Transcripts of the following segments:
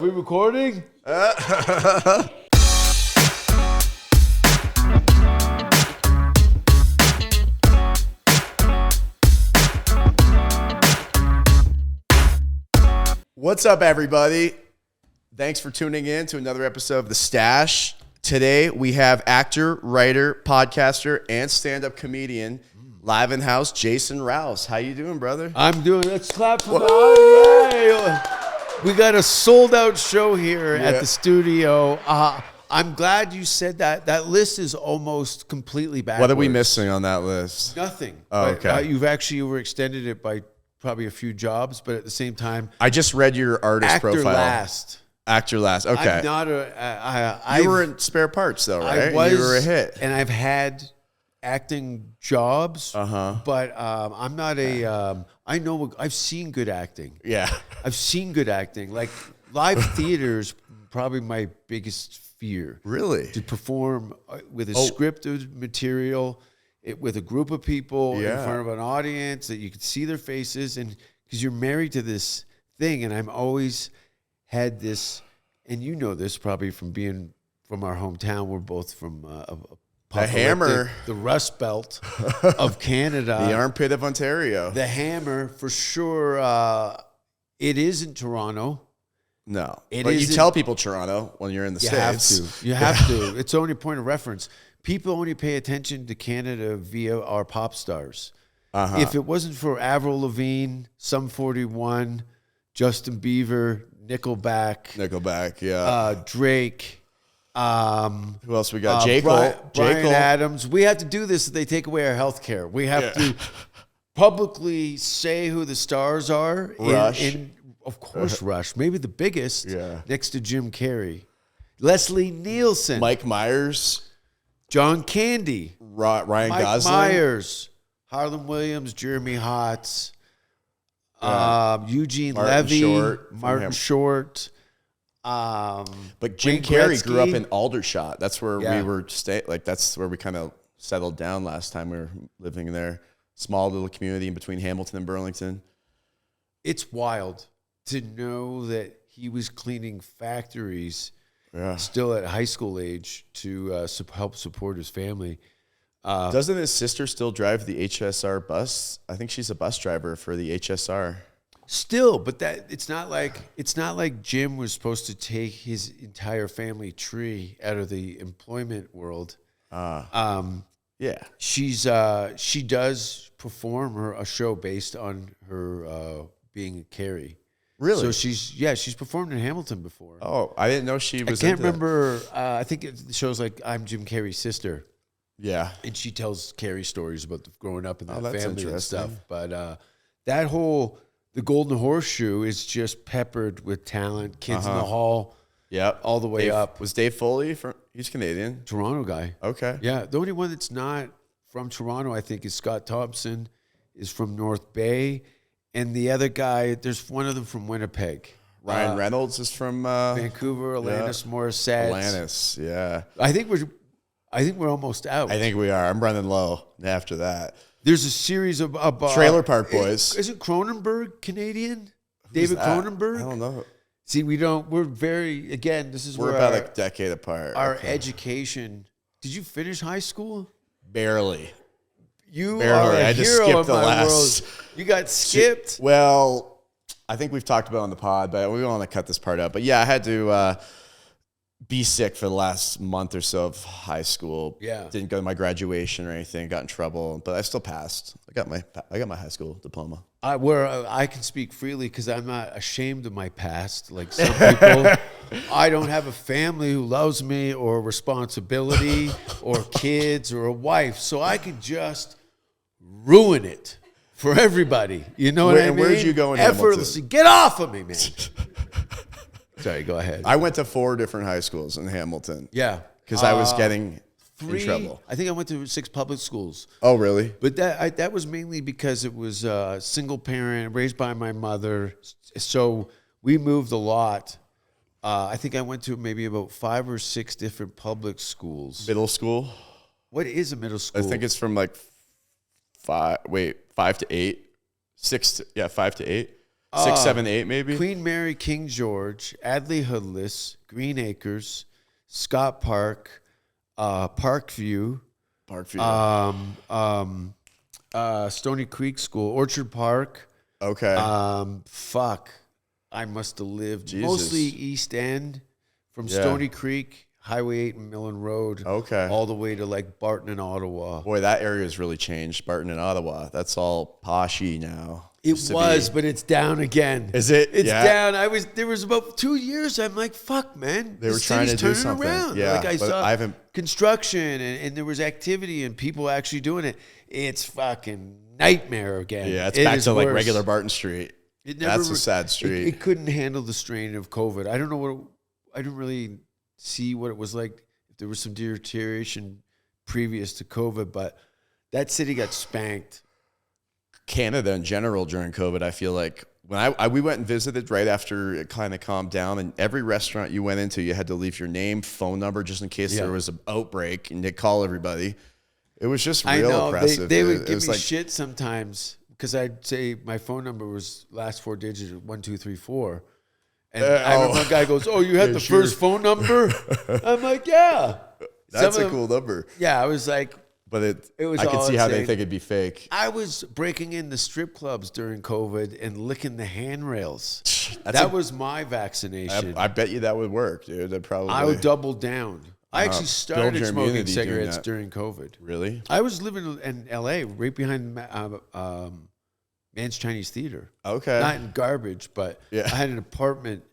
Are we recording? What's up, everybody? Thanks for tuning in to another episode of The Stash. Today, we have actor, writer, podcaster, and stand-up comedian, live in house, Jason Rouse. How you doing, brother? I'm doing. Let's clap for the. We got a sold-out show here at the studio. I'm glad you said that. That list is almost completely backwards. What are we missing on that list? Nothing. Oh, But, okay. you were extended it by probably a few jobs, but at the same time, I just read your artist actor profile. last. Actor last. Okay. I'm not a. You were in Spare Parts, though, right? I was, You were a hit. and I've had acting jobs. Uh-huh. But I'm not a. I know I've seen good acting. Yeah. I've seen good acting. Like live theater is probably my biggest fear. Really? To perform with a scripted material, with a group of people in front of an audience that you can see their faces, and because you're married to this thing, and I'm always had this, and you know this probably from being from our hometown. We're both from The Hammer, the Rust Belt of Canada, the armpit of Ontario. the Hammer for sure. It is in Toronto. No, It but you isn't- tell people Toronto when you're in the You States. have to. You have to. It's only point of reference. People only pay attention to Canada via our pop stars. Uh-huh. If it wasn't for Avril Lavigne, Sum 41, Justin Bieber, Nickelback, yeah. Drake, Who else we got? Brian J. Cole. Adams. We have to do this if they take away our health care. We have to publicly say who the stars are. Rush. Of course, Rush. Maybe the biggest Yeah. next to Jim Carrey. Leslie Nielsen. Mike Myers, John Candy. Ryan Mike Gosling. Myers. Harlan Williams. Jeremy Hotz. Eugene Martin Levy. Short from Martin him. Short. But Jim Wayne Carrey grew up Gretzky. in Aldershot. That's where Yeah. we were that's where we kind of settled down last time we were living there. Small little community in between Hamilton and Burlington. It's wild to know that he was cleaning factories Yeah. still at high school age to help support his family. Doesn't his sister still drive the HSR bus? I think she's a bus driver for the HSR. Still, but it's not like Jim was supposed to take his entire family tree out of the employment world. Yeah. She does perform a show based on her being Carrie. Really? So she's performed in Hamilton before. Oh, I didn't know she was. I can't into that. remember. I think the show's like I'm Jim Carrey's sister. Yeah. And she tells Carrie stories about growing up in that that's family and interesting. stuff. But the Golden Horseshoe is just peppered with talent. Kids in the Hall, Yep. all the way up. Was Dave Foley he's Canadian? Toronto guy. Okay. Yeah, the only one that's not from Toronto, I think, is Scott Thompson, is from North Bay. And the other guy, there's one of them from Winnipeg. Ryan Reynolds is from Vancouver, Alanis Morissette. Alanis, yeah. I think we're almost out. I think we are. I'm running low after that. There's a series of Trailer Park Boys. Is it Cronenberg Canadian? David that? Cronenberg? I don't know. See, we're very, again, this is We're where about a decade apart. our Okay. education. Did you finish high school? Barely. You Barely. are a I just hero skipped in the my last- world. You got skipped. Well, I think we've talked about it on the pod, but we don't want to cut this part out. But yeah, I had to be sick for the last month or so of high school. Yeah. Didn't go to my graduation or anything. Got in trouble, but I still passed. I got my high school diploma. I can speak freely because I'm not ashamed of my past. Like some people, I don't have a family who loves me or responsibility or kids or a wife, so I could just ruin it for everybody. You know what I mean? Where'd you go in Effortlessly. Get off of me, man. Sorry, go ahead. I went to 4 different high schools in Hamilton. Yeah. Because I was getting in 3. trouble. I think I went to 6 public schools. Oh, really? But that was mainly because it was single parent, raised by my mother. So we moved a lot. I think I went to maybe about 5 or 6 different public schools. Middle school? What is a middle school? I think it's from like 5 to 8. 5 to 8. 6, 7, 8 maybe? Queen Mary, King George, Adley Hoodless, Green Acres, Scott Park, Parkview, Stony Creek School, Orchard Park. Okay. I must have lived Jesus. mostly East End from Stony Creek, Highway 8 and Millen Road. Okay. All the way to like Barton and Ottawa. Boy, that area has really changed. Barton and Ottawa. That's all poshy now. It was, but it's down again. Is it? It's down. There was about 2 years. I'm like, fuck, man. They were trying to do something. Around. Yeah. Like I saw haven't construction and there was activity and people actually doing it. It's fucking nightmare again. Yeah, it's back to like regular Barton Street. That's a sad street. It couldn't handle the strain of COVID. I don't know I didn't really see what it was like. If there was some deterioration previous to COVID, but that city got spanked. Canada in general during COVID, I feel like when we went and visited right after it kind of calmed down, and every restaurant you went into, you had to leave your name, phone number, just in case there was an outbreak, and they'd call everybody. It was just real oppressive. They would give me shit sometimes because I'd say my phone number was last 4 digits, 1234. And I remember one guy goes, "Oh, you had the first phone number?" I'm like, "Yeah." That's a cool number. Yeah, I was like, but it was. I could see how they think it'd be fake. I was breaking into strip clubs during COVID and licking the handrails. That was my vaccination. I bet you that would work, dude. I would double down. I actually started smoking cigarettes during COVID. Really? I was living in LA, right behind Man's Chinese Theater. Okay. Not in garbage, but I had an apartment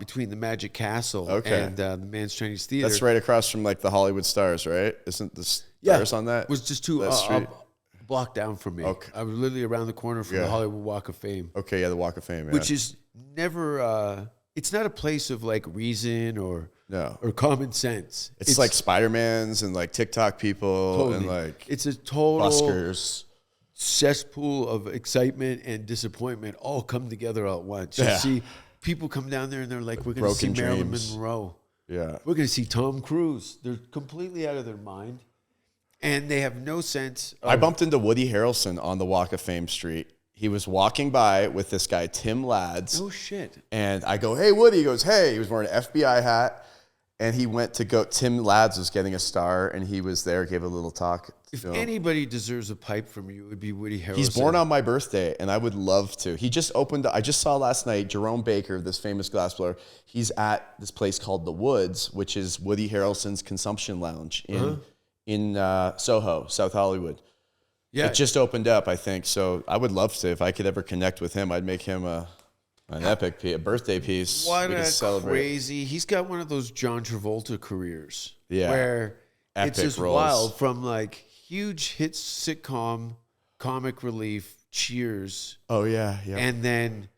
between the Magic Castle and the Man's Chinese Theater. That's right across from like the Hollywood Stars, right? Isn't the Stars on that? It was just two block down from me. Okay. I was literally around the corner from the Hollywood Walk of Fame. Okay, the Walk of Fame, which is never. It's not a place of like reason or common sense. It's like Spider-Man's and like TikTok people and like it's a total buskers. Cesspool of excitement and disappointment all come together at once. You see people come down there and they're like, we're going to see Marilyn Monroe. Yeah. We're going to see Tom Cruise. They're completely out of their mind. And they have no sense of... I bumped into Woody Harrelson on the Walk of Fame street. He was walking by with this guy, Tim Lads. Oh, shit. And I go, "Hey, Woody." He goes, "Hey." He was wearing an FBI hat. And he went to go... Tim Lads was getting a star, and he was there, gave a little talk. If anybody deserves a pipe from you, it would be Woody Harrelson. He's born on my birthday, and I would love to. He just opened... I just saw last night, Jerome Baker, this famous glassblower, he's at this place called The Woods, which is Woody Harrelson's consumption lounge in Soho, South Hollywood. Yeah. It just opened up, I think. So I would love to. If I could ever connect with him, I'd make him an epic a birthday piece. What a crazy. He's got one of those John Travolta careers. Yeah. Where epic it's just roles. Wild from like huge hit sitcom, comic relief, Cheers. Oh, yeah. Yeah. And then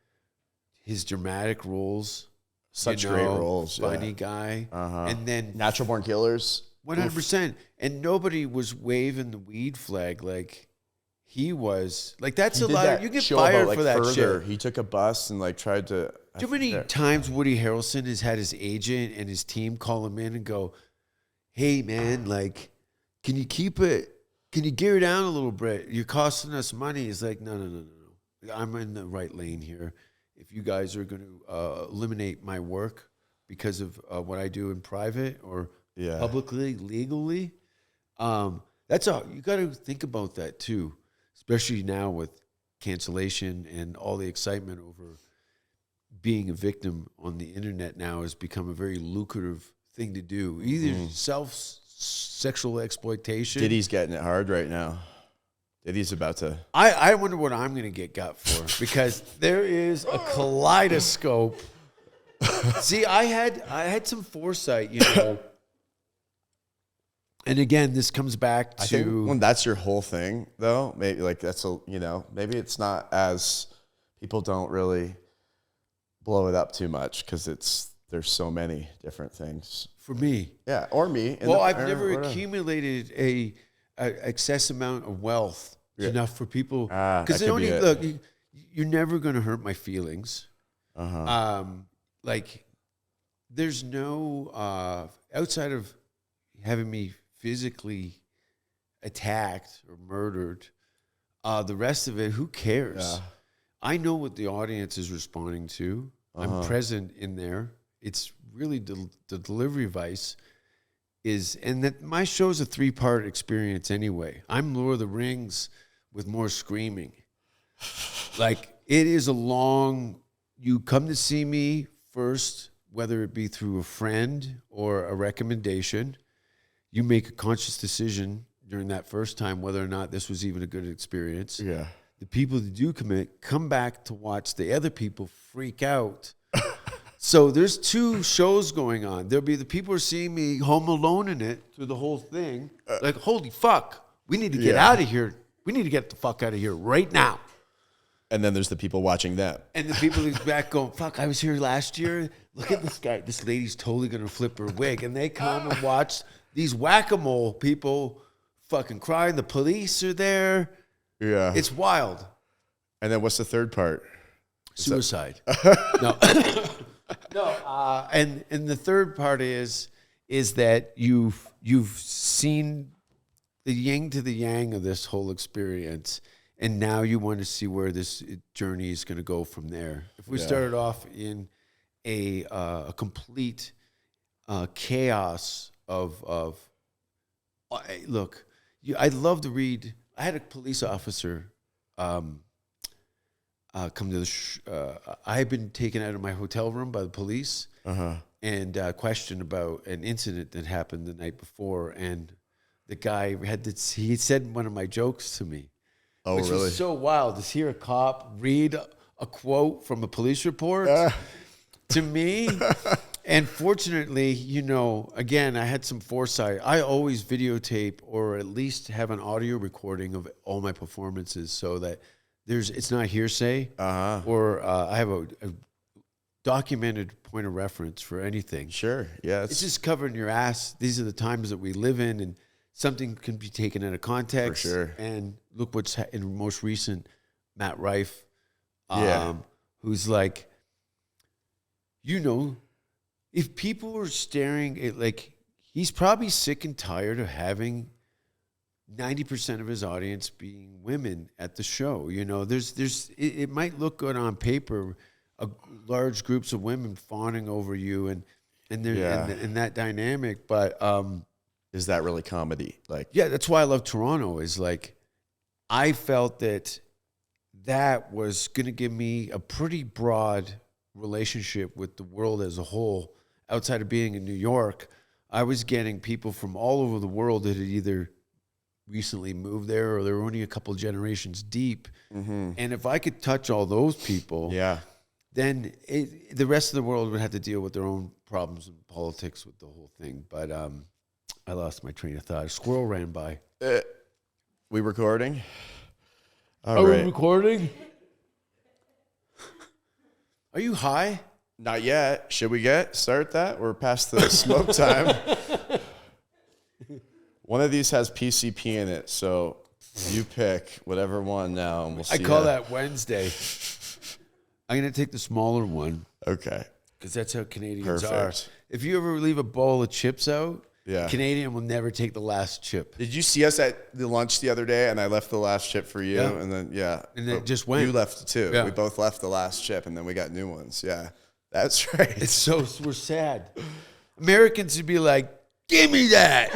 his dramatic roles. Such great roles. Funny guy. And then Natural Born Killers. 100%. And nobody was waving the weed flag like he was. Like, that's a lot. You get fired for that shit. He took a bus and, like, tried to... Do you know how many times Woody Harrelson has had his agent and his team call him in and go, "Hey, man, like, can you keep it? Can you gear down a little bit? You're costing us money." He's like, no. I'm in the right lane here. If you guys are going to eliminate my work because of what I do in private or publicly, legally, that's all. You got to think about that too, especially now with cancellation and all the excitement over being a victim on the internet now has become a very lucrative thing to do. Either sexual exploitation. Diddy's getting it hard right now. Diddy's about to. I wonder what I'm going to get got for because there is a kaleidoscope. See, I had some foresight, you know. And again, this comes back to... I think when that's your whole thing, though, maybe like that's maybe it's not as people don't really blow it up too much because there's so many different things. For me. Yeah, or me. Well, I've never accumulated a excess amount of wealth enough for people. Because look, you're never going to hurt my feelings. Like, there's no... outside of having me physically attacked or murdered, the rest of it, who cares? I know what the audience is responding to. I'm present in there. It's really the delivery vice is, and that my show's a 3-part experience anyway. I'm Lord of the Rings with more screaming. Like, it is a long, you come to see me first, whether it be through a friend or a recommendation. You make a conscious decision during that first time whether or not this was even a good experience. Yeah. The people that do commit come back to watch the other people freak out. So there's 2 shows going on. There'll be the people who are seeing me home alone in it through the whole thing. Like, holy fuck, we need to get out of here. We need to get the fuck out of here right now. And then there's the people watching that. And the people who's back going, fuck, I was here last year. Look at this guy. This lady's totally going to flip her wig. And they come and watch these whack-a-mole people fucking crying. The police are there. Yeah. It's wild. And then what's the third part? Suicide. No. No. And the third part is that you've seen the yin to the yang of this whole experience. And now you want to see where this journey is going to go from there. If we started off in a complete chaos of look, I'd love to read. I had a police officer come to the. I had been taken out of my hotel room by the police and questioned about an incident that happened the night before. And the guy he said one of my jokes to me. Oh, which really? Is so wild to hear a cop read a quote from a police report to me. And fortunately, again, I had some foresight. I always videotape or at least have an audio recording of all my performances so that it's not hearsay or I have a documented point of reference for anything. Sure, yeah. It's just covering your ass. These are the times that we live in, and something can be taken out of context. For sure. And look what's in most recent, Matt Rife, who's like, if people were staring at, like, he's probably sick and tired of having 90% of his audience being women at the show. It might look good on paper, large groups of women fawning over you and that dynamic, but is that really comedy? Like, yeah, that's why I love Toronto. Is like, I felt that was going to give me a pretty broad relationship with the world as a whole. Outside of being in New York, I was getting people from all over the world that had either recently moved there or they were only a couple generations deep. Mm-hmm. And if I could touch all those people, then the rest of the world would have to deal with their own problems and politics with the whole thing. But I lost my train of thought. A squirrel ran by. We recording? Are we recording? Are you high? Not yet. Should we start that? We're past the smoke time. One of these has PCP in it, so you pick whatever one now, and we'll see. I call that Wednesday. I'm going to take the smaller one. Okay. Because that's how Canadians are. If you ever leave a bowl of chips out, Canadian will never take the last chip. Did you see us at the lunch the other day, and I left the last chip for you? Yeah. And then, And then it just went. You left too. Yeah. We both left the last chip, and then we got new ones. Yeah. That's right. We're sad. Americans would be like, give me that.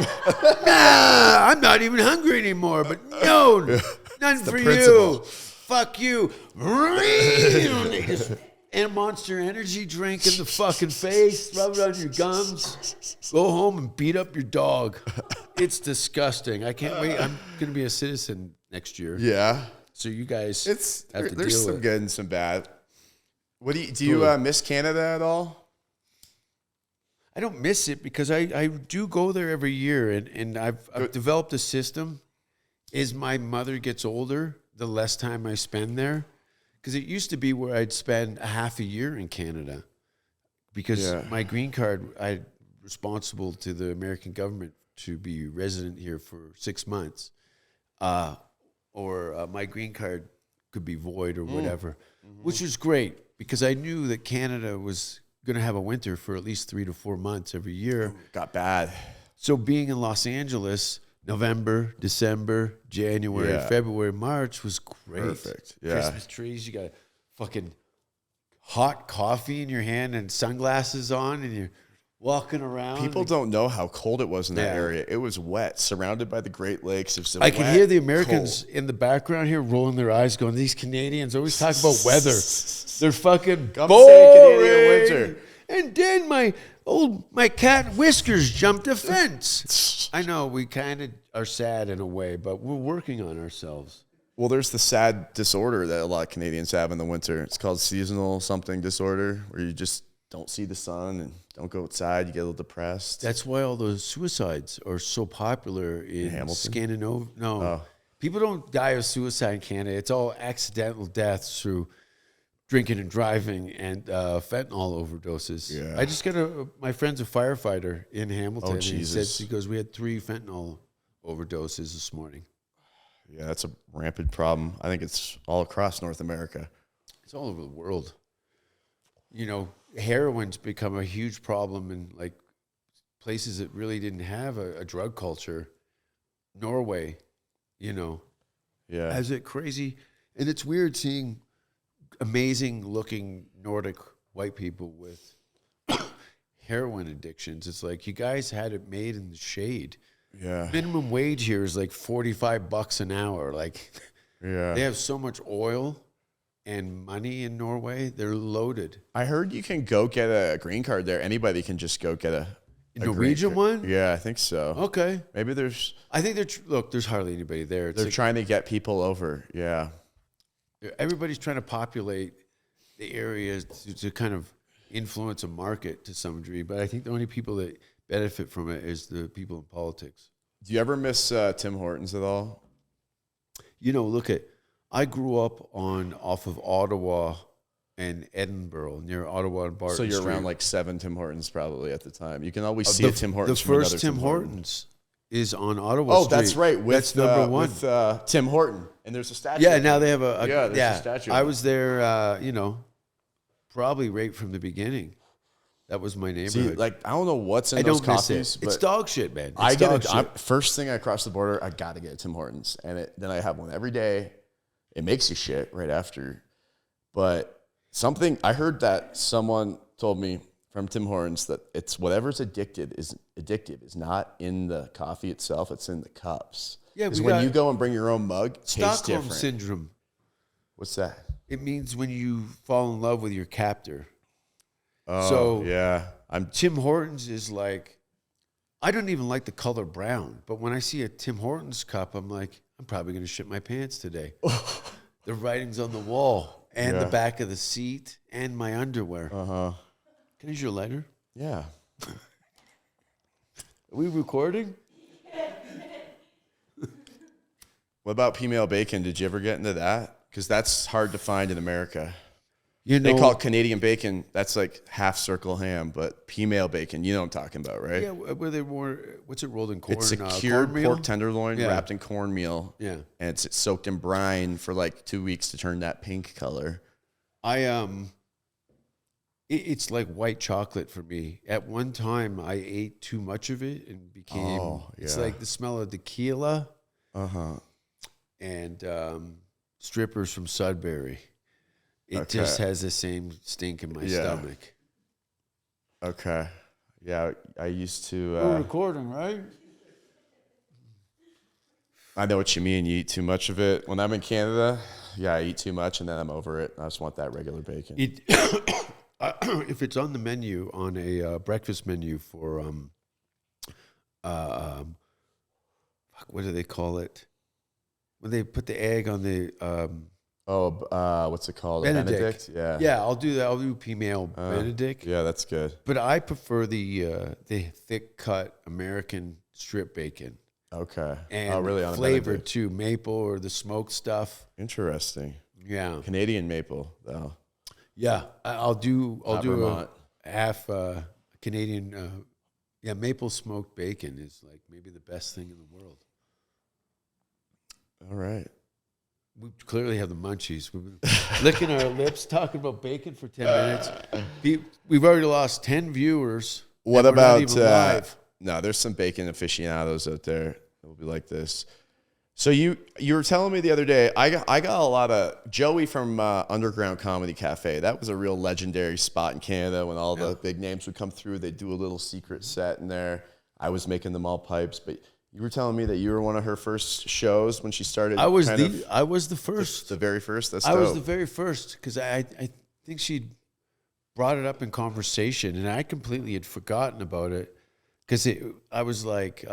Nah, I'm not even hungry anymore. But no, none for you. Fuck you. And a Monster Energy drink in the fucking face, rub it on your gums, go home and beat up your dog. It's disgusting. I can't wait. I'm going to be a citizen next year. Yeah. So you guys have to deal there's some with good and some bad. What do you miss Canada at all? I don't miss it because I do go there every year, and I've developed a system. As my mother gets older, the less time I spend there. Because it used to be where I'd spend a half a year in Canada. Because my green card, I'm responsible to the American government to be resident here for 6 months. Or my green card could be void or whatever, which was great because I knew that Canada was going to have a winter for at least 3 to 4 months every year. Got bad. So being in Los Angeles, November, December, January, February, March was great. Perfect. Yeah. Christmas trees, you got fucking hot coffee in your hand and sunglasses on, and you're walking around. People don't know how cold it was in that area. It was wet, surrounded by the Great Lakes. It was I can hear the Americans in the background here rolling their eyes, going, "These Canadians always talk about weather. They're fucking boring." Canadian winter. And then my cat Whiskers jumped a fence. I know we kind of are sad in a way, but we're working on ourselves. Well, there's the sad disorder that a lot of Canadians have in the winter. It's called seasonal something disorder, where you just don't see the sun and don't go outside. You get a little depressed. That's why all those suicides are so popular in Hamilton? Scandinavia. No, people don't die of suicide in Canada. It's all accidental deaths through drinking and driving and fentanyl overdoses. Yeah. I just got my friend's a firefighter in Hamilton. Oh, and Jesus. he goes, we had 3 fentanyl overdoses this morning. Yeah, that's a rampant problem. I think it's all across North America. It's all over the world. You know, heroin's become a huge problem in like places that really didn't have a drug culture. Norway, you know, has it crazy. And it's weird seeing amazing looking Nordic white people with heroin addictions. It's like, you guys had it made in the shade. Yeah. Minimum wage here is like $45 an hour. Like, they have so much oil and money in Norway. They're loaded. I heard you can go get a green card there. Anybody can just go get a Norwegian one? Yeah, I think so. Okay. Maybe there's... I think look, there's hardly anybody there. They're trying to get people over. Yeah. Everybody's trying to populate the areas to kind of influence a market to some degree. But I think the only people that benefit from it is the people in politics. Do you ever miss Tim Hortons at all? You know, I grew up off of Ottawa and Edinburgh, near Ottawa and Barton So you're Street. around like 7 Tim Hortons probably at the time. You can always see a Tim Hortons. The first Tim Hortons is on Ottawa Street. Oh, that's right. That's number 1. With Tim Horton. And there's a statue. Yeah, now they have there's a statue. I was there, probably right from the beginning. That was my neighborhood. See, I don't know what's in those coffees. It's dog shit, man. First thing I cross the border, I got to get a Tim Hortons. And then I have one every day. It makes you shit right after. But I heard that someone told me from Tim Hortons that it's whatever's addictive is not in the coffee itself, it's in the cups. Yeah, because when you go and bring your own mug, it tastes different. Stockholm syndrome. What's that? It means when you fall in love with your captor. Oh, so yeah. Tim Hortons is like, I don't even like the color brown, but when I see a Tim Hortons cup, I'm like, I'm probably going to shit my pants today. The writing's on the wall and the back of the seat and my underwear. Uh-huh. Can I use your lighter? Yeah. Are we recording? What about female bacon? Did you ever get into that? Because that's hard to find in America. You know, they call it Canadian bacon. That's like half circle ham, but female bacon. You know what I'm talking about, right? Yeah, where they what's it rolled in corn? It's a cured cornmeal? pork tenderloin wrapped in cornmeal. Yeah. And it's soaked in brine for like 2 weeks to turn that pink color. It's like white chocolate for me. At one time, I ate too much of it and became, it's like the smell of tequila. Uh-huh. And strippers from Sudbury. It just has the same stink in my stomach. Okay. Yeah, I used to... We're recording, right? I know what you mean. You eat too much of it. When I'm in Canada, I eat too much, and then I'm over it. I just want that regular bacon. If it's on the menu, on a breakfast menu for... what do they call it? When they put the egg on the... what's it called? Benedict. Yeah. Yeah, I'll do that. I'll do female Benedict. Yeah, that's good. But I prefer the thick cut American strip bacon. Okay. And really? On flavored too, maple or the smoked stuff. Interesting. Yeah. Canadian maple though. Yeah, I'll do Vermont. a half Canadian. Maple smoked bacon is like maybe the best thing in the world. All right. We clearly have the munchies. We've been licking our lips, talking about bacon for 10 minutes. We've already lost 10 viewers. What about live? No, there's some bacon aficionados out there that will be like this. So you were telling me the other day, I got a lot of Joey from Underground Comedy Cafe. That was a real legendary spot in Canada when all the big names would come through. They'd do a little secret set in there. I was making them all pipes, but you were telling me that you were one of her first shows when she started. I was the first. The very first. That's I dope. was the very first because I think she brought it up in conversation, and I completely had forgotten about it because I was like,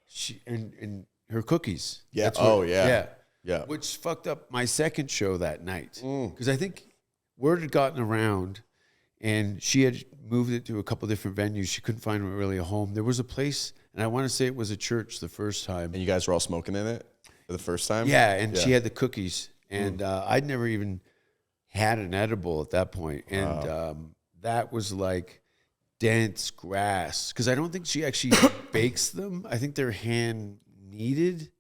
she and her cookies. Yeah. Yeah. Which fucked up my second show that night because I think word had gotten around, and she had moved it to a couple different venues. She couldn't find really a home. There was a place, and I want to say it was a church the first time. And you guys were all smoking in it for the first time? Yeah, and she had the cookies, and I'd never even had an edible at that point, and that was like dense grass because I don't think she actually bakes them. I think they're hand kneaded.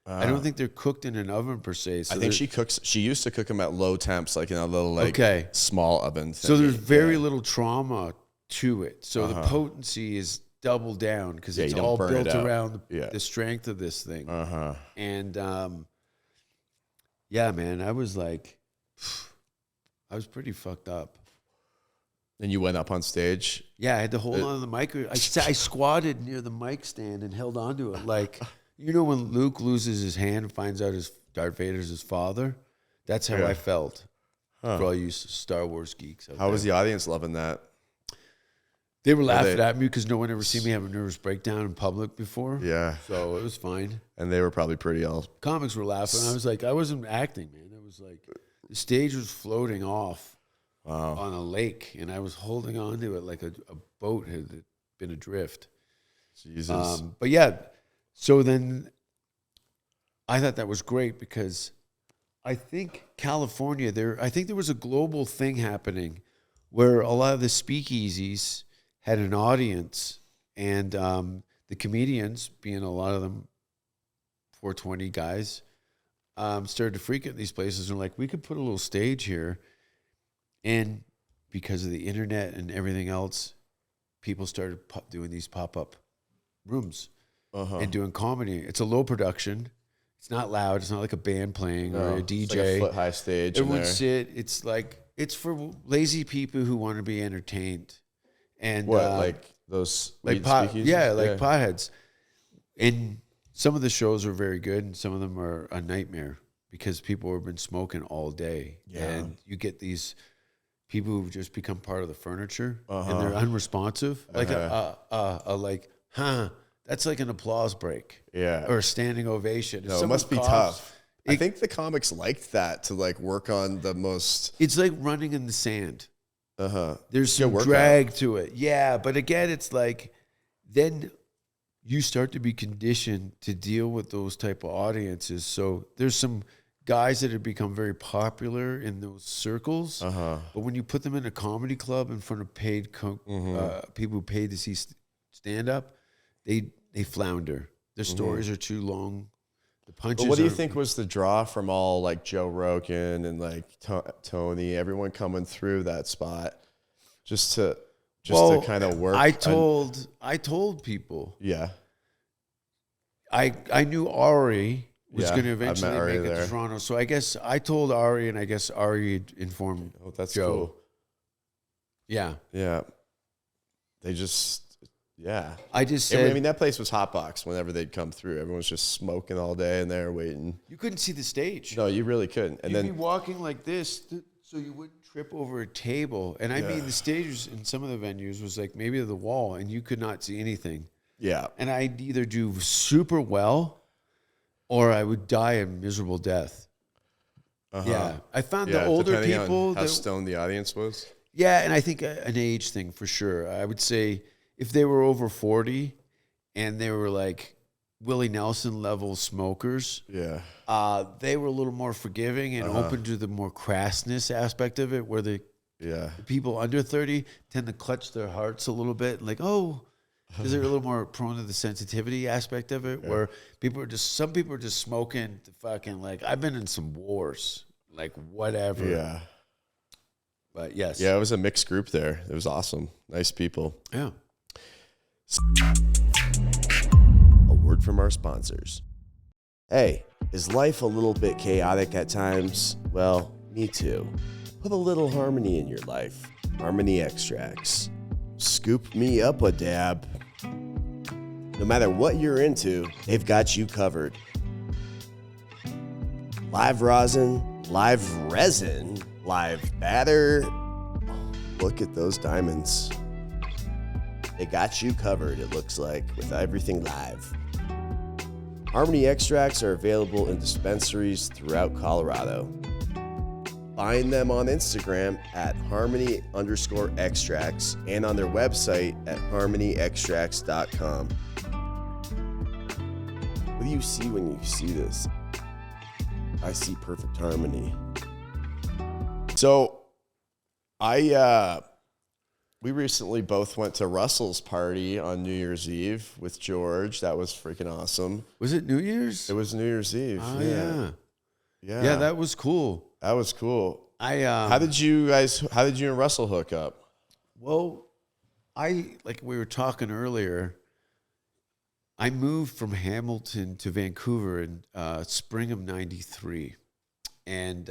I don't think they're cooked in an oven per se. So I think she used to cook them at low temps, like in a little small oven. So there's very little trauma to it. So the potency is double down because it's all built around the strength of this thing. And yeah, man, I was like, I was pretty fucked up. And you went up on stage? Yeah, I had to hold on to the mic. I squatted near the mic stand and held onto it. Like, you know when Luke loses his hand and finds out Darth Vader's his father? That's how I felt. For all you Star Wars geeks out there. How was the audience loving that? They were laughing at me because no one ever seen me have a nervous breakdown in public before. Yeah. So it was fine. And they were probably pretty all... Comics were laughing. I was like, I wasn't acting, man. It was like, the stage was floating off on a lake, and I was holding on to it like a boat had been adrift. Jesus. But yeah, so then I thought that was great because I think California, I think there was a global thing happening where a lot of the speakeasies had an audience, and the comedians, being a lot of them 420 guys, started to freak at these places and like, we could put a little stage here. And because of the internet and everything else, people started doing these pop-up rooms and doing comedy. It's a low production. It's not loud. It's not like a band playing or a DJ. It's like a foot-high stage. Everyone sit. It's like, it's for lazy people who want to be entertained. And what, like those like potheads. And some of the shows are very good, and some of them are a nightmare because people have been smoking all day. Yeah. And you get these people who've just become part of the furniture, and they're unresponsive. Like that's like an applause break. Yeah. Or a standing ovation. No, it must be tough. I think the comics liked that to like work on the most. It's like running in the sand. There's some drag to it. Yeah, but again, it's like then you start to be conditioned to deal with those type of audiences. So there's some guys that have become very popular in those circles. But when you put them in a comedy club in front of paid people who paid to see stand up, they flounder. Their stories are too long. The punches. But what do you think was the draw from all like Joe Rogan and like Tony, everyone coming through that spot, just to kind of work? I told people. Yeah. I knew Ari was going to eventually make it to Toronto, so I guess I told Ari, and I guess Ari informed. Oh, that's Joe. cool. Yeah. Yeah. They just. Yeah. I just said... I mean, that place was hotbox whenever they'd come through. Everyone's just smoking all day in there waiting. You couldn't see the stage. No, you really couldn't. And You'd be walking like this so you wouldn't trip over a table. And I mean, the stages in some of the venues was like maybe to the wall, and you could not see anything. Yeah. And I'd either do super well or I would die a miserable death. Yeah. I found the older people... on how stoned the audience was? Yeah, and I think an age thing for sure. I would say... if they were over 40 and they were like Willie Nelson level smokers, they were a little more forgiving and open to the more crassness aspect of it, where the people under 30 tend to clutch their hearts a little bit, like, because they're a little more prone to the sensitivity aspect of it, where some people are just smoking to fucking like, I've been in some wars, like whatever. Yeah. But yes. Yeah, it was a mixed group there. It was awesome. Nice people. Yeah. A word from our sponsors. Hey, is life a little bit chaotic at times? Well, me too. Put a little harmony in your life. Harmony Extracts. Scoop me up a dab. No matter what you're into, they've got you covered. Live rosin, live resin, live batter. Look at those diamonds. They got you covered, it looks like, with everything live. Harmony Extracts are available in dispensaries throughout Colorado. Find them on Instagram at harmony_extracts and on their website at harmonyextracts.com. What do you see when you see this? I see perfect harmony. So, we recently both went to Russell's party on New Year's Eve with George. That was freaking awesome. Was it New Year's? It was New Year's Eve. Oh, yeah. Yeah, that was cool. That was cool. How did you and Russell hook up? Well, like we were talking earlier, I moved from Hamilton to Vancouver in spring of '93. And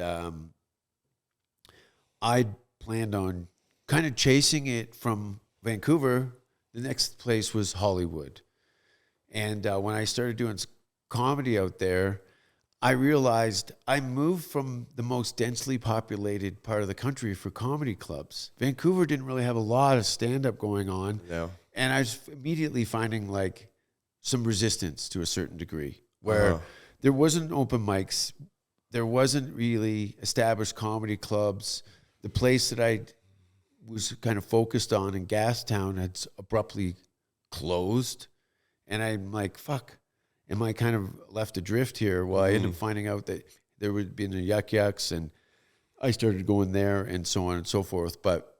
I planned on kind of chasing it from Vancouver. The next place was Hollywood. And when I started doing comedy out there, I realized I moved from the most densely populated part of the country for comedy clubs. Vancouver didn't really have a lot of stand-up going on. No. And I was immediately finding like some resistance to a certain degree where there wasn't open mics. There wasn't really established comedy clubs. The place that I was kind of focused on in Gastown had abruptly closed. And I'm like, fuck, am I kind of left adrift here? Well, I ended up finding out that there would be the Yuck Yucks, and I started going there and so on and so forth. But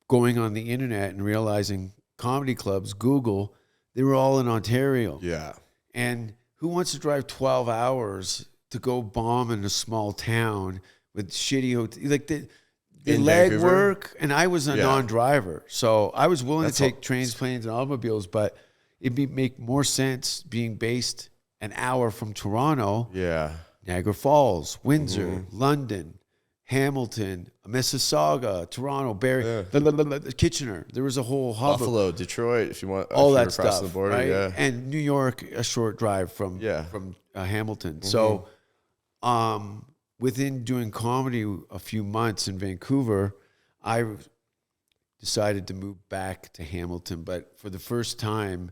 going on the internet and realizing comedy clubs, Google, they were all in Ontario. Yeah. And who wants to drive 12 hours to go bomb in a small town with shitty hotels? Like the leg work, and I was a non-driver. So I was willing to take trains, planes, and automobiles, but it'd make more sense being based an hour from Toronto. Yeah. Niagara Falls, Windsor, London, Hamilton, Mississauga, Toronto, Barrie, Kitchener. There was a whole hub. Buffalo, Detroit, if you want. All that that stuff, the border, right? yeah. And New York, a short drive from Hamilton. So within doing comedy a few months in Vancouver, I decided to move back to Hamilton. But for the first time,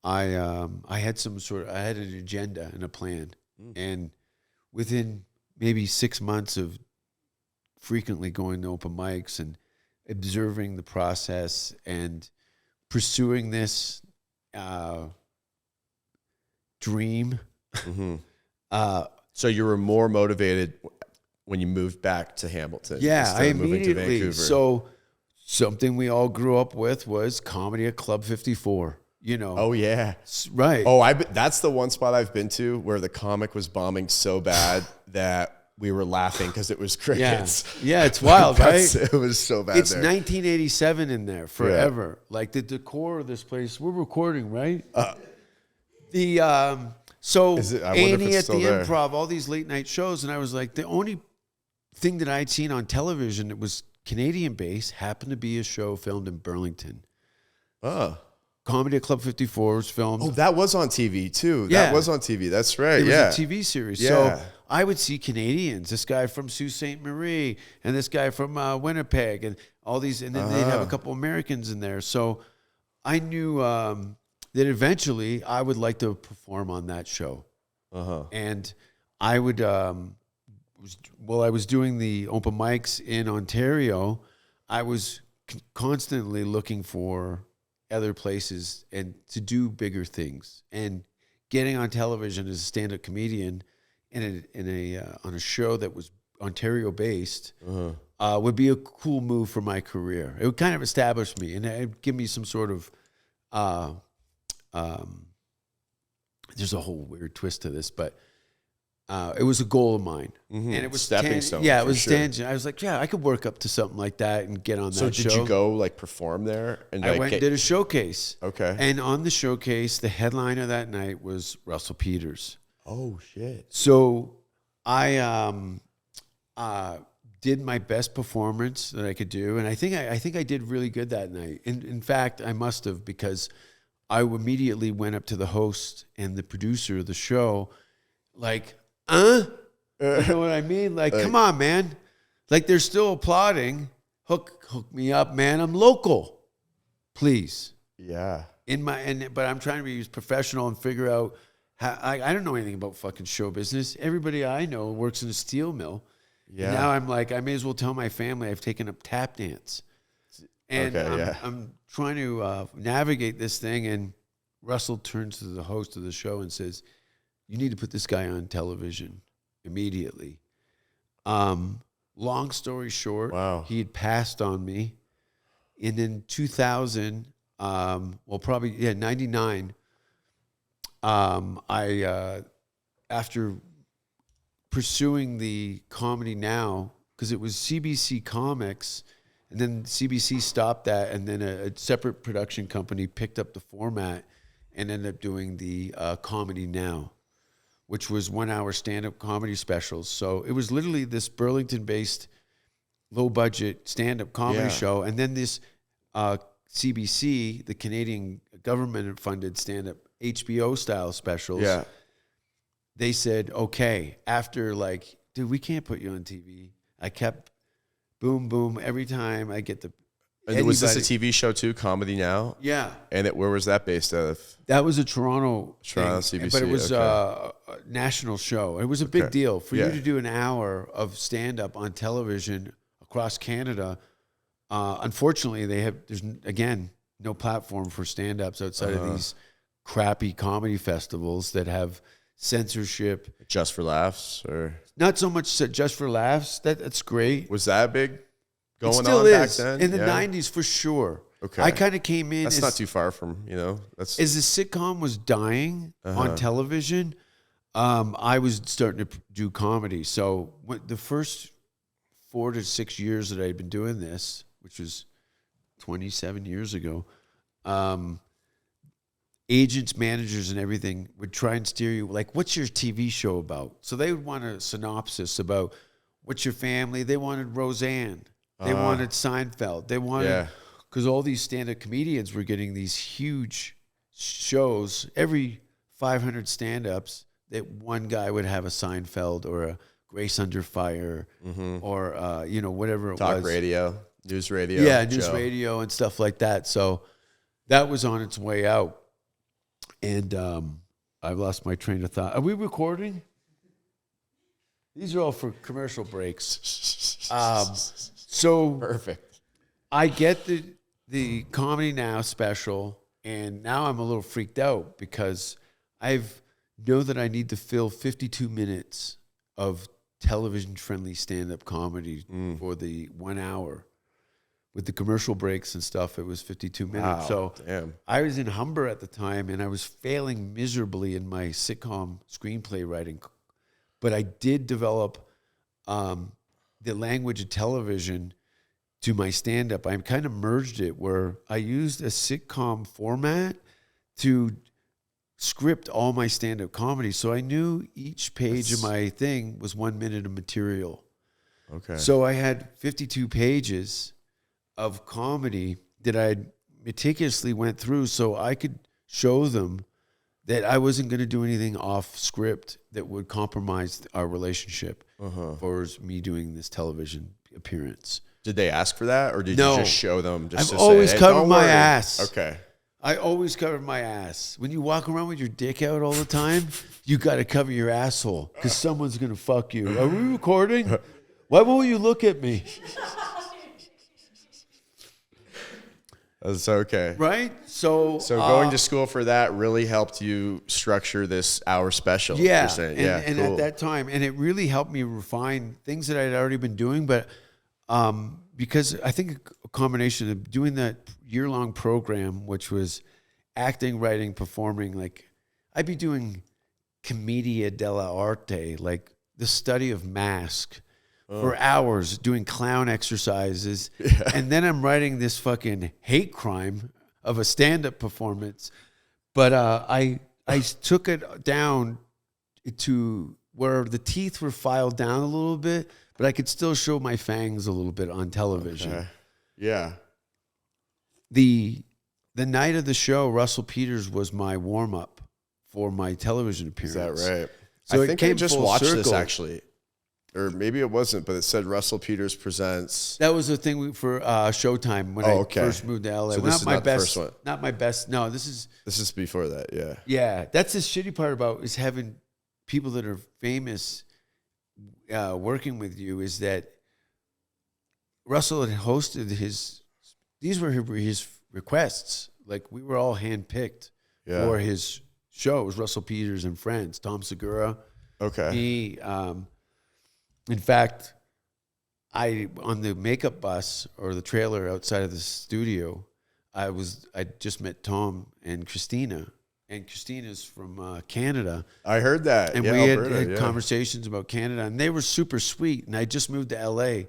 I had I had an agenda and a plan. And within maybe 6 months of frequently going to open mics and observing the process and pursuing this dream. So you were more motivated when you moved back to Hamilton. Yeah, I moving to immediately. Vancouver. So something we all grew up with was comedy at Club 54. You know. Oh yeah. Right. Oh, that's the one spot I've been to where the comic was bombing so bad that we were laughing because it was crickets. Yeah, it's wild, right? It was so bad. It's there. 1987 in there forever. Yeah. Like the decor of this place. We're recording, right? Annie at the Improv, all these late night shows, and I was like, the only thing that I'd seen on television that was Canadian based happened to be a show filmed in Burlington. Comedy at Club 54 was filmed. Oh, that was on TV too. Yeah. That was on TV. That's right. It was a TV series. Yeah. So I would see Canadians, this guy from Sault Ste. Marie and this guy from Winnipeg and all these, and then they'd have a couple Americans in there. So I knew that eventually I would like to perform on that show. And I would, while I was doing the open mics in Ontario, I was constantly looking for other places and to do bigger things, and getting on television as a stand-up comedian on a show that was Ontario based would be a cool move for my career. It would kind of establish me, and it would give me some sort of there's a whole weird twist to this, but it was a goal of mine, and it was stepping stone. Yeah, it was tangent. I was like, yeah, I could work up to something like that and get on that show. So did you go like perform there? And I went and did a showcase. Okay. And on the showcase, the headliner that night was Russell Peters. Oh, shit. So I did my best performance that I could do, and I think I did really good that night. In fact, I must have, because I immediately went up to the host and the producer of the show, like, you know what I mean? Like, come on, man. Like, they're still applauding. Hook me up, man. I'm local, please. Yeah. But I'm trying to be professional and figure out how. I don't know anything about fucking show business. Everybody I know works in a steel mill. Yeah. And now I'm like, I may as well tell my family I've taken up tap dance. And I'm trying to navigate this thing. And Russell turns to the host of the show and says, "You need to put this guy on television immediately." Long story short, he had passed on me. And in 2000, 99, I after pursuing the Comedy Now, because it was CBC Comics, and then CBC stopped that, and then a separate production company picked up the format and ended up doing the Comedy Now, which was 1 hour stand-up comedy specials. So it was literally this Burlington-based low-budget stand-up comedy show, and then this CBC, the Canadian government-funded stand-up HBO-style specials. Yeah. They said, okay, after like, dude, we can't put you on TV. I kept boom, boom, every time I get the... And was this a TV show too, Comedy Now? Yeah. And where was that based out of? That was a Toronto CBC. But it was a national show. It was a big deal. For you to do an hour of stand-up on television across Canada, unfortunately, there's, again, no platform for stand-ups outside of these crappy comedy festivals that have censorship. Just for laughs? Or not so much just for laughs. That's great. Was that big going it still on is. Back then? In the 90s, for sure. Okay. I kind of came in. That's not too far from, that's... As the sitcom was dying on television, I was starting to do comedy. So the first 4 to 6 years that I had been doing this, which was 27 years ago, agents, managers, and everything would try and steer you, like, what's your TV show about? So they would want a synopsis about what's your family. They wanted Roseanne. They wanted Seinfeld. They wanted, because all these stand-up comedians were getting these huge shows. Every 500 stand-ups, that one guy would have a Seinfeld or a Grace Under Fire or, whatever it was. Talk radio, news radio. Yeah, news radio and stuff like that. So that was on its way out. And I've lost my train of thought. Are we recording? These are all for commercial breaks. So perfect. I get the Comedy Now special, and now I'm a little freaked out because I know that I need to fill 52 minutes of television-friendly stand-up comedy for the 1 hour. With the commercial breaks and stuff, it was 52 minutes. Wow, so damn. I was in Humber at the time, and I was failing miserably in my sitcom screenplay writing. But I did develop the language of television to my stand-up. I kind of merged it where I used a sitcom format to script all my stand-up comedy. So I knew each page of my thing was 1 minute of material. Okay. So I had 52 pages of comedy that I meticulously went through so I could show them that I wasn't going to do anything off script that would compromise our relationship for me doing this television appearance. Did they ask for that, or did you just show them? Just I've always covered my ass. Okay. I always covered my ass. When you walk around with your dick out all the time, you got to cover your asshole because someone's going to fuck you. Are we recording? Why won't you look at me? That's okay. Right? So going to school for that really helped you structure this hour special. Yeah. You're saying. And cool. at that time, and it really helped me refine things that I'd already been doing, but because I think a combination of doing that year-long program, which was acting, writing, performing, like I'd be doing commedia dell'arte, like the study of mask, for hours doing clown exercises. Yeah. And then I'm writing this fucking hate crime of a stand-up performance. But I took it down to where the teeth were filed down a little bit, but I could still show my fangs a little bit on television. Okay. Yeah. The night of the show, Russell Peters was my warm-up for my television appearance. Is that right? So I think I just full watched this circle. actually. Or maybe it wasn't, but it said Russell Peters presents. That was the thing for Showtime when I first moved to LA. So Well, this is not the first one. Not my best. No, this is before that, yeah. Yeah, that's the shitty part about is having people that are famous working with you is that Russell had hosted these were his requests. Like we were all handpicked for his shows, Russell Peters and Friends, Tom Segura. Okay. He, in fact, on the makeup bus or the trailer outside of the studio, I just met Tom and Christina. And Christina's from Canada. I heard that. And we had conversations about Canada, and they were super sweet. And I just moved to LA,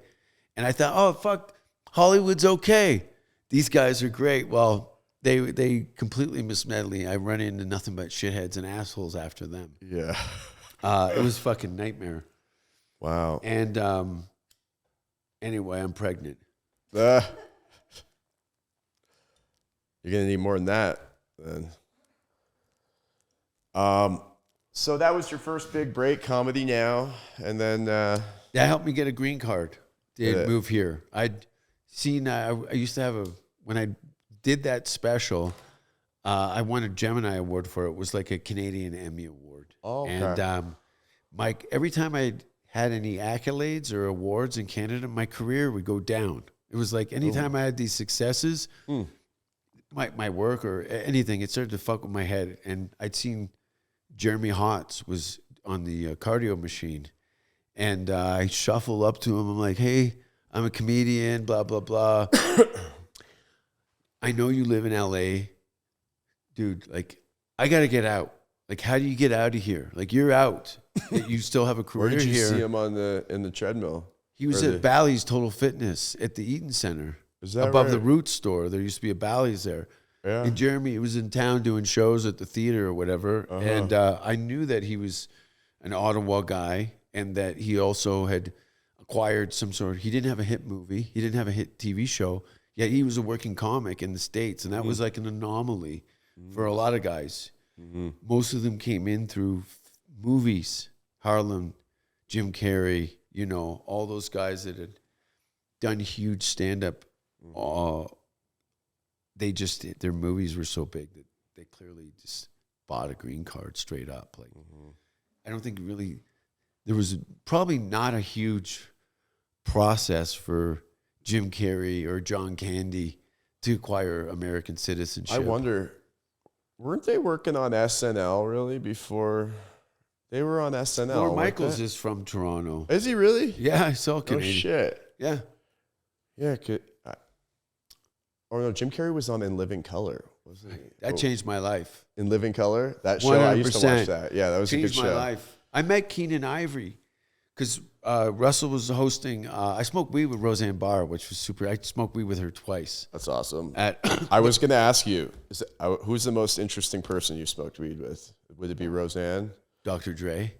and I thought, oh, fuck, Hollywood's okay. These guys are great. Well, they completely misled me. I run into nothing but shitheads and assholes after them. Yeah. It was a fucking nightmare. Wow. And anyway, I'm pregnant. You're going to need more than that then. So that was your first big break, Comedy Now, and then that helped me get a green card to move here. I'd seen I used to have when I did that special, I won a Gemini Award for it. It was like a Canadian Emmy Award. Oh, okay. And Mike, every time I had any accolades or awards in Canada, my career would go down. It was like anytime I had these successes, my work or anything, it started to fuck with my head. And I'd seen Jeremy Hotz was on the cardio machine, and I shuffle up to him. I'm like, hey, I'm a comedian, blah, blah, blah. I know you live in LA. Dude, like, I got to get out. Like, how do you get out of here? Like, you're out. You still have a career here. Where did you see him in the treadmill? He was at Bally's Total Fitness at the Eaton Center. Is that above right? the Roots store? There used to be a Bally's there. Yeah. And Jeremy was in town doing shows at the theater or whatever. Uh-huh. And I knew that he was an Ottawa guy and that he also had acquired some sort he didn't have a hit movie. He didn't have a hit TV show. Yet he was a working comic in the States. And that was like an anomaly for a lot of guys. Mm-hmm. Most of them came in through movies. Harlem, Jim Carrey, all those guys that had done huge stand-up. Their movies were so big that they clearly just bought a green card straight up. Like, I don't think really, there was probably not a huge process for Jim Carrey or John Candy to acquire American citizenship. I wonder, weren't they working on SNL really before they were on SNL? Lorne Michaels is from Toronto. Is he really? Yeah, I saw Canadian. Oh, shit. Yeah. Yeah, no, Jim Carrey was on In Living Color, wasn't he? That changed my life. In Living Color? That show, I used to watch that. Yeah, that was a good show. Changed my life. I met Keenan Ivory because Russell was hosting. I smoked weed with Roseanne Barr, which was super. I smoked weed with her twice. That's awesome. I was going to ask you, who's the most interesting person you smoked weed with? Would it be Roseanne? Dr. Dre.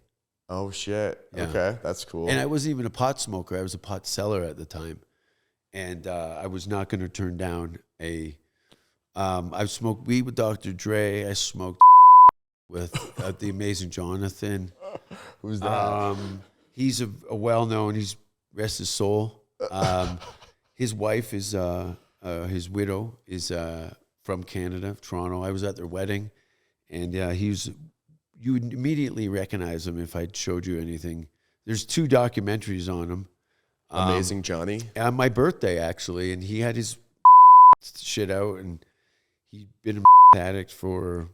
Oh, shit. Yeah. Okay, that's cool. And I wasn't even a pot smoker. I was a pot seller at the time. And I was not going to turn down I smoked weed with Dr. Dre. I smoked with the amazing Jonathan. Who's that? He's a well-known, rest his soul. His wife is, his widow is from Canada, Toronto. I was at their wedding. And you would immediately recognize him if I showed you anything. There's 2 documentaries on him. Amazing Johnny. On my birthday, actually, and he had his shit out, and he'd been an addict for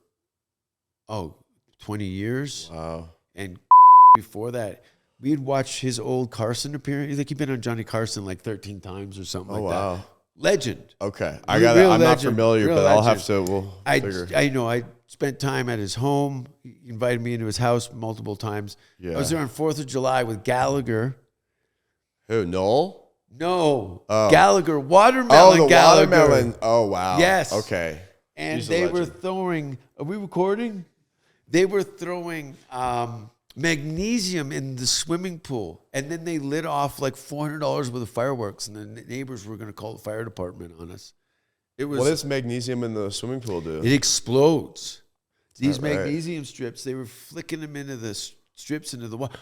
20 years. Wow. And before that, we'd watch his old Carson appearance. Like he'd been on Johnny Carson like 13 times or something like that. Legend. Okay, I'm not familiar, but I'll have to. I spent time at his home. He invited me into his house multiple times. Yeah. I was there on 4th of July with Gallagher. Who, Noel? No. Gallagher. Watermelon Gallagher. Watermelon. Oh, wow. Yes. Okay. And they were throwing, are we recording? They were throwing magnesium in the swimming pool. And then they lit off like $400 worth of fireworks, and the neighbors were going to call the fire department on us. It was. What does magnesium in the swimming pool do? It explodes. These Right. magnesium strips, they were flicking them into the strips into the water,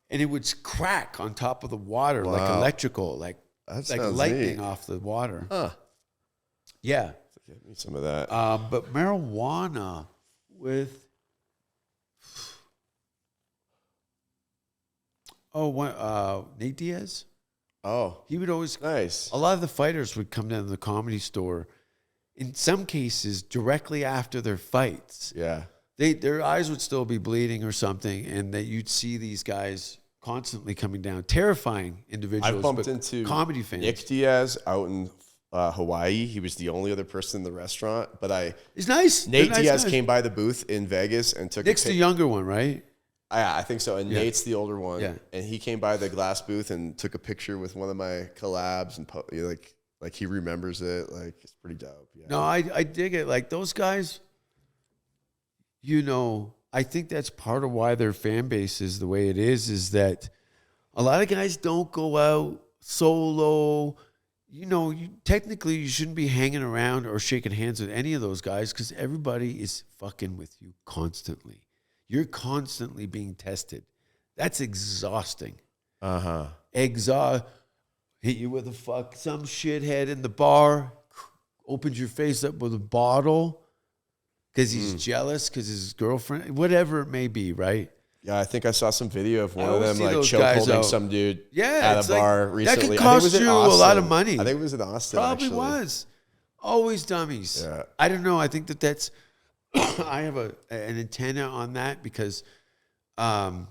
and it would crack on top of the water like electrical, like lightning off the water. Huh. Yeah. Get me some of that. But marijuana with Nate Diaz. Oh, He would always nice. A lot of the fighters would come down to the Comedy Store. In some cases, directly after their fights, Yeah. their eyes would still be bleeding or something, and that you'd see these guys constantly coming down, terrifying individuals. I bumped but into comedy fans. Nick Diaz out in Hawaii. He was the only other person in the restaurant, but He's nice. Nate They're nice Diaz guys. came by the booth in Vegas and took Nick's a the younger one, right? I think so. And Yeah. Nate's the older one. Yeah. And he came by the glass booth and took a picture with one of my collabs and like he remembers it. Like it's pretty dope. Yeah. No, I dig it. Like those guys, I think that's part of why their fan base is the way it is that a lot of guys don't go out solo. Technically you shouldn't be hanging around or shaking hands with any of those guys because everybody is fucking with you constantly. You're constantly being tested. That's exhausting. Hit you with some shithead in the bar, opens your face up with a bottle because he's jealous because his girlfriend, whatever it may be, right? Yeah, I think I saw some video of one of always them see like those choke guys holding out. some dude Yeah, at a bar recently. that I could think it cost was in you a Austin. lot of money. I think it was in Austin. Probably actually. was. Always dummies. Yeah. I don't know. I think that's I have an antenna on that because, in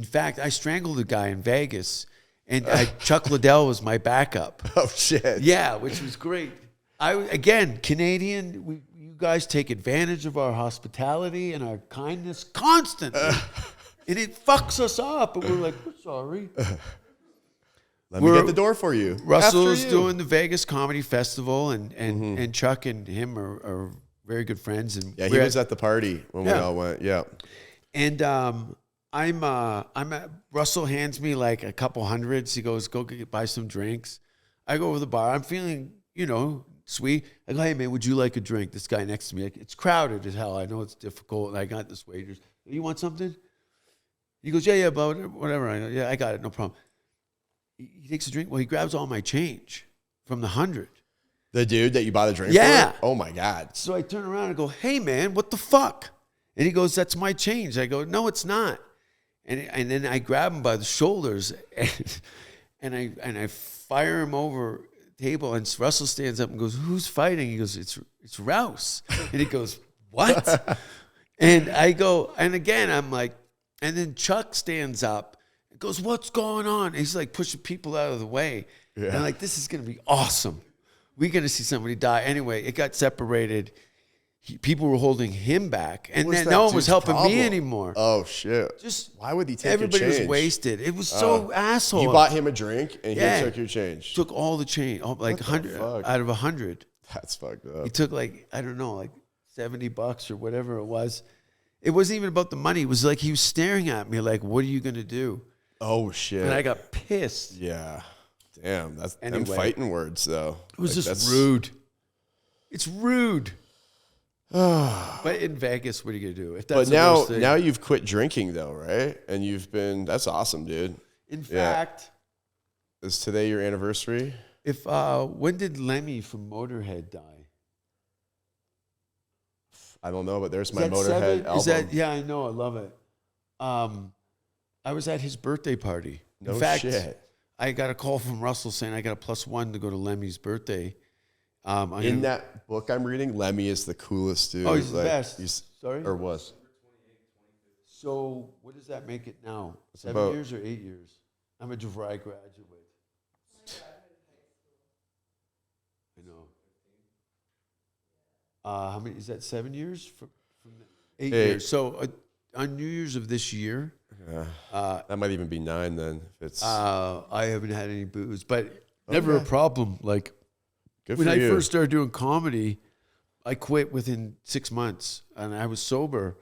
fact, I strangled a guy in Vegas, and Chuck Liddell was my backup. Oh shit. Yeah, which was great. Canadian, you guys take advantage of our hospitality and our kindness constantly. And it fucks us up, but we're like, we're sorry. Let me get the door for you. Russell's After you. doing the Vegas Comedy Festival, and Chuck and him are very good friends. And Yeah, he was at the party when we all went. Yeah. And I'm at, Russell hands me like a couple hundreds. He goes, go buy some drinks. I go over the bar. I'm feeling, sweet. I go, hey man, would you like a drink? This guy next to me, it's crowded as hell. I know it's difficult, and I got this waiters. You want something? He goes, yeah, but whatever. I go, yeah, I got it, no problem. He takes a drink. Well, he grabs all my change from the 100. The dude that you bought a drink Yeah. for? Oh my God. So I turn around and go, hey man, what the fuck? And he goes, that's my change. I go, no, it's not. And then I grab him by the shoulders and I fire him over the table. And Russell stands up and goes, who's fighting? He goes, it's Rouse. And he goes, what? And I go, and again, I'm like, and then Chuck stands up and goes, what's going on? And he's like pushing people out of the way. Yeah. And I'm like, this is going to be awesome. We're going to see somebody die. Anyway, it got separated. People were holding him back, and then no one was helping me anymore. Oh shit! Just why would he take everybody your change? was wasted. It was so asshole. You bought him a drink, and he took your change. Took all the change, like 100 out of 100. That's fucked up. He took like I don't know, like $70 or whatever it was. It wasn't even about the money. It was like he was staring at me, like, "What are you gonna do?" Oh shit! And I got pissed. Yeah, damn. That's them fighting words, though. It was just rude. It's rude. But in Vegas, what are you gonna do? If that's now you've quit drinking though, right? And that's awesome, dude. In fact, is today your anniversary? If when did Lemmy from Motorhead die? I don't know, but there's my Motorhead album. Is that I know, I love it. I was at his birthday party. No in fact, shit. I got a call from Russell saying I got a +1 to go to Lemmy's birthday. In that book I'm reading, Lemmy is the coolest dude. Oh, he's the best. Sorry? Or was. So what does that make it now? 7 years or 8 years? I'm a DeVry graduate. I know. How many, is that 7 years? From 8 years. So on New Year's of this year. That might even be 9 then. If it's. I haven't had any booze, but never a problem. Like, when I first started doing comedy, I quit within 6 months, and I was sober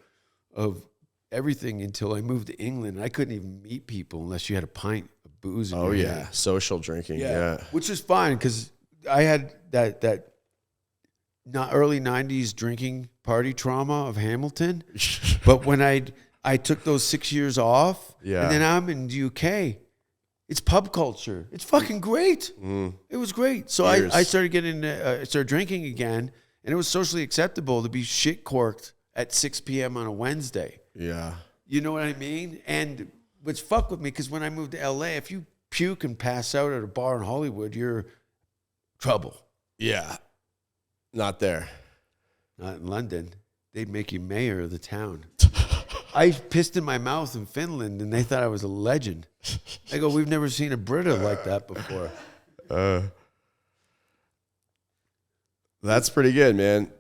of everything until I moved to England. I couldn't even meet people unless you had a pint of booze in your hand. Social drinking. Yeah. Which is fine because I had that not early 90s drinking party trauma of Hamilton. But when I took those 6 years off, and then I'm in the UK, it's pub culture. It's fucking great. It was great. So I started started drinking again, and it was socially acceptable to be shit corked at 6 p.m. on a Wednesday. Yeah. You know what I mean? And which fucked with me because when I moved to LA, if you puke and pass out at a bar in Hollywood, you're trouble. Yeah. Not there. Not in London. They'd make you mayor of the town. I pissed in my mouth in Finland, and they thought I was a legend. I go, we've never seen a Brita like that before. That's pretty good, man.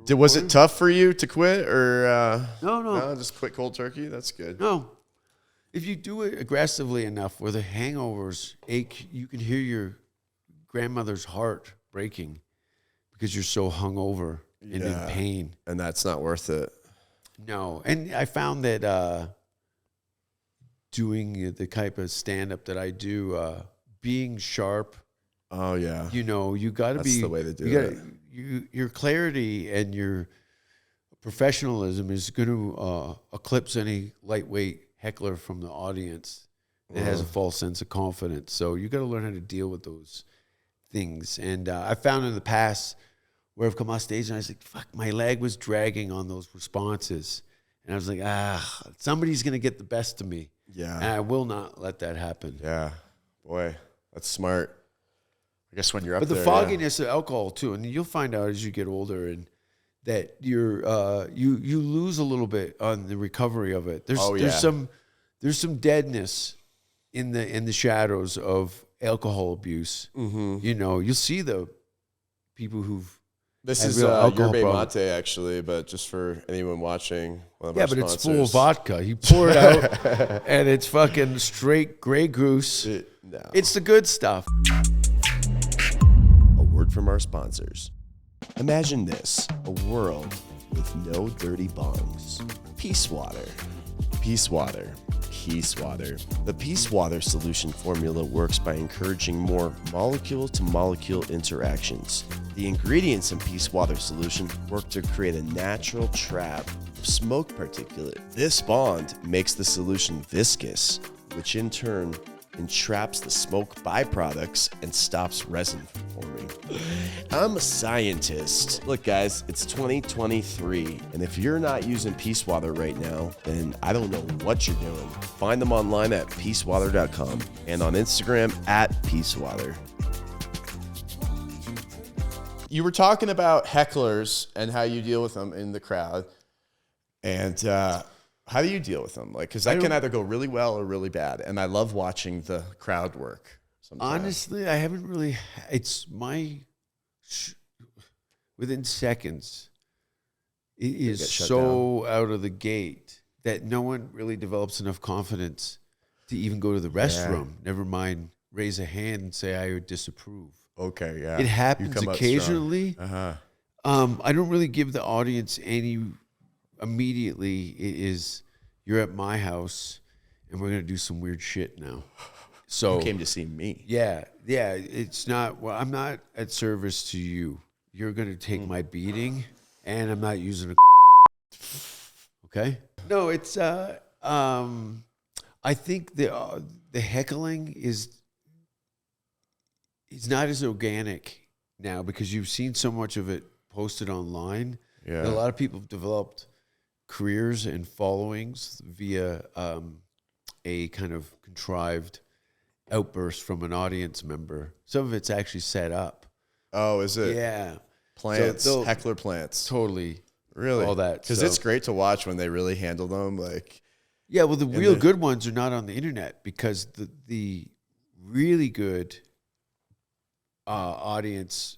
Was it tough for you to quit, or No, just quit cold turkey? That's good. No. If you do it aggressively enough where the hangovers ache, you can hear your grandmother's heart breaking because you're so hungover and in pain. And that's not worth it. No. And I found that doing the type of stand-up that I do, being sharp. Oh, yeah. You know, you got to be. That's the way to do it. Your clarity and your professionalism is going to eclipse any lightweight heckler from the audience that has a false sense of confidence. So you got to learn how to deal with those things. And I found in the past where I've come off stage and I was like, fuck, my leg was dragging on those responses. And I was like, somebody's going to get the best of me. Yeah. And I will not let that happen. Yeah. Boy, that's smart. I guess when you're up there. But the there, fogginess of alcohol too, and you'll find out as you get older and that you're you lose a little bit on the recovery of it. There's some deadness in the shadows of alcohol abuse. Mm-hmm. You know, you'll see the people who've this is yerba mate actually, but just for anyone watching. But it's full of vodka. You pour it out, and it's fucking straight Grey Goose. It's the good stuff. A word from our sponsors. Imagine this, a world with no dirty bongs. Peace water. Peace water. Peace water. The Peace Water solution formula works by encouraging more molecule-to-molecule interactions. The ingredients in Peace Water solution work to create a natural trap of smoke particulate. This bond makes the solution viscous, which in turn entraps the smoke byproducts and stops resin from forming. I'm a scientist. Look, guys, it's 2023, and if you're not using Peace Water right now, then I don't know what you're doing. Find them online at peacewater.com and on Instagram at peacewater. You were talking about hecklers and how you deal with them in the crowd, and how do you deal with them? Like, because that can either go really well or really bad. And I love watching the crowd work sometimes. Honestly, I haven't really. It's within seconds. It is so out of the gate that no one really develops enough confidence to even go to the restroom. Yeah. Never mind raise a hand and say I disapprove. Okay, yeah. It happens occasionally. I don't really give the audience any. Immediately, it is, you're at my house, and we're going to do some weird shit now. So you came to see me. Yeah. It's not, well, I'm not at service to you. You're going to take my beating, and I'm not using a okay? No, it's, I think the heckling is not as organic now because you've seen so much of it posted online. Yeah. A lot of people have developed careers and followings via a kind of contrived outburst from an audience member. Some of it's actually set up. Oh, is it? Yeah. Plants, so heckler plants. Totally. Really? All that. Because it's great to watch when they really handle them. Like, yeah, well, the real good ones are not on the internet because the really good audience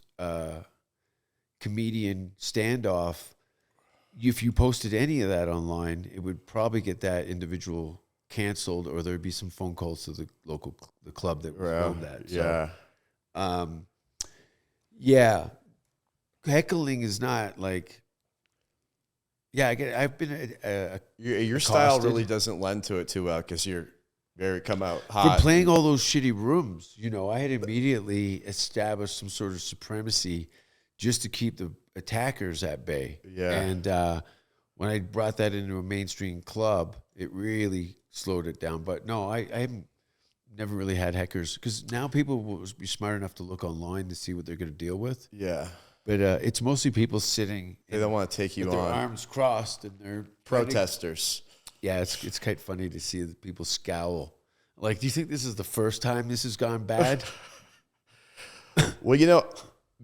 comedian standoff, if you posted any of that online, it would probably get that individual canceled, or there'd be some phone calls to the club that filmed that. So, yeah, heckling is not like Yeah, I've been your style really doesn't lend to it too well because you're come out hot. From playing all those shitty rooms, I had immediately established some sort of supremacy just to keep the attackers at bay. Yeah. And when I brought that into a mainstream club, it really slowed it down. But no, I haven't never really had hecklers because now people will be smart enough to look online to see what they're going to deal with. Yeah. But it's mostly people sitting. They don't want to take you with on. their arms crossed and they're protesters. Yeah, it's quite funny to see the people scowl. Like, do you think this is the first time this has gone bad? Well,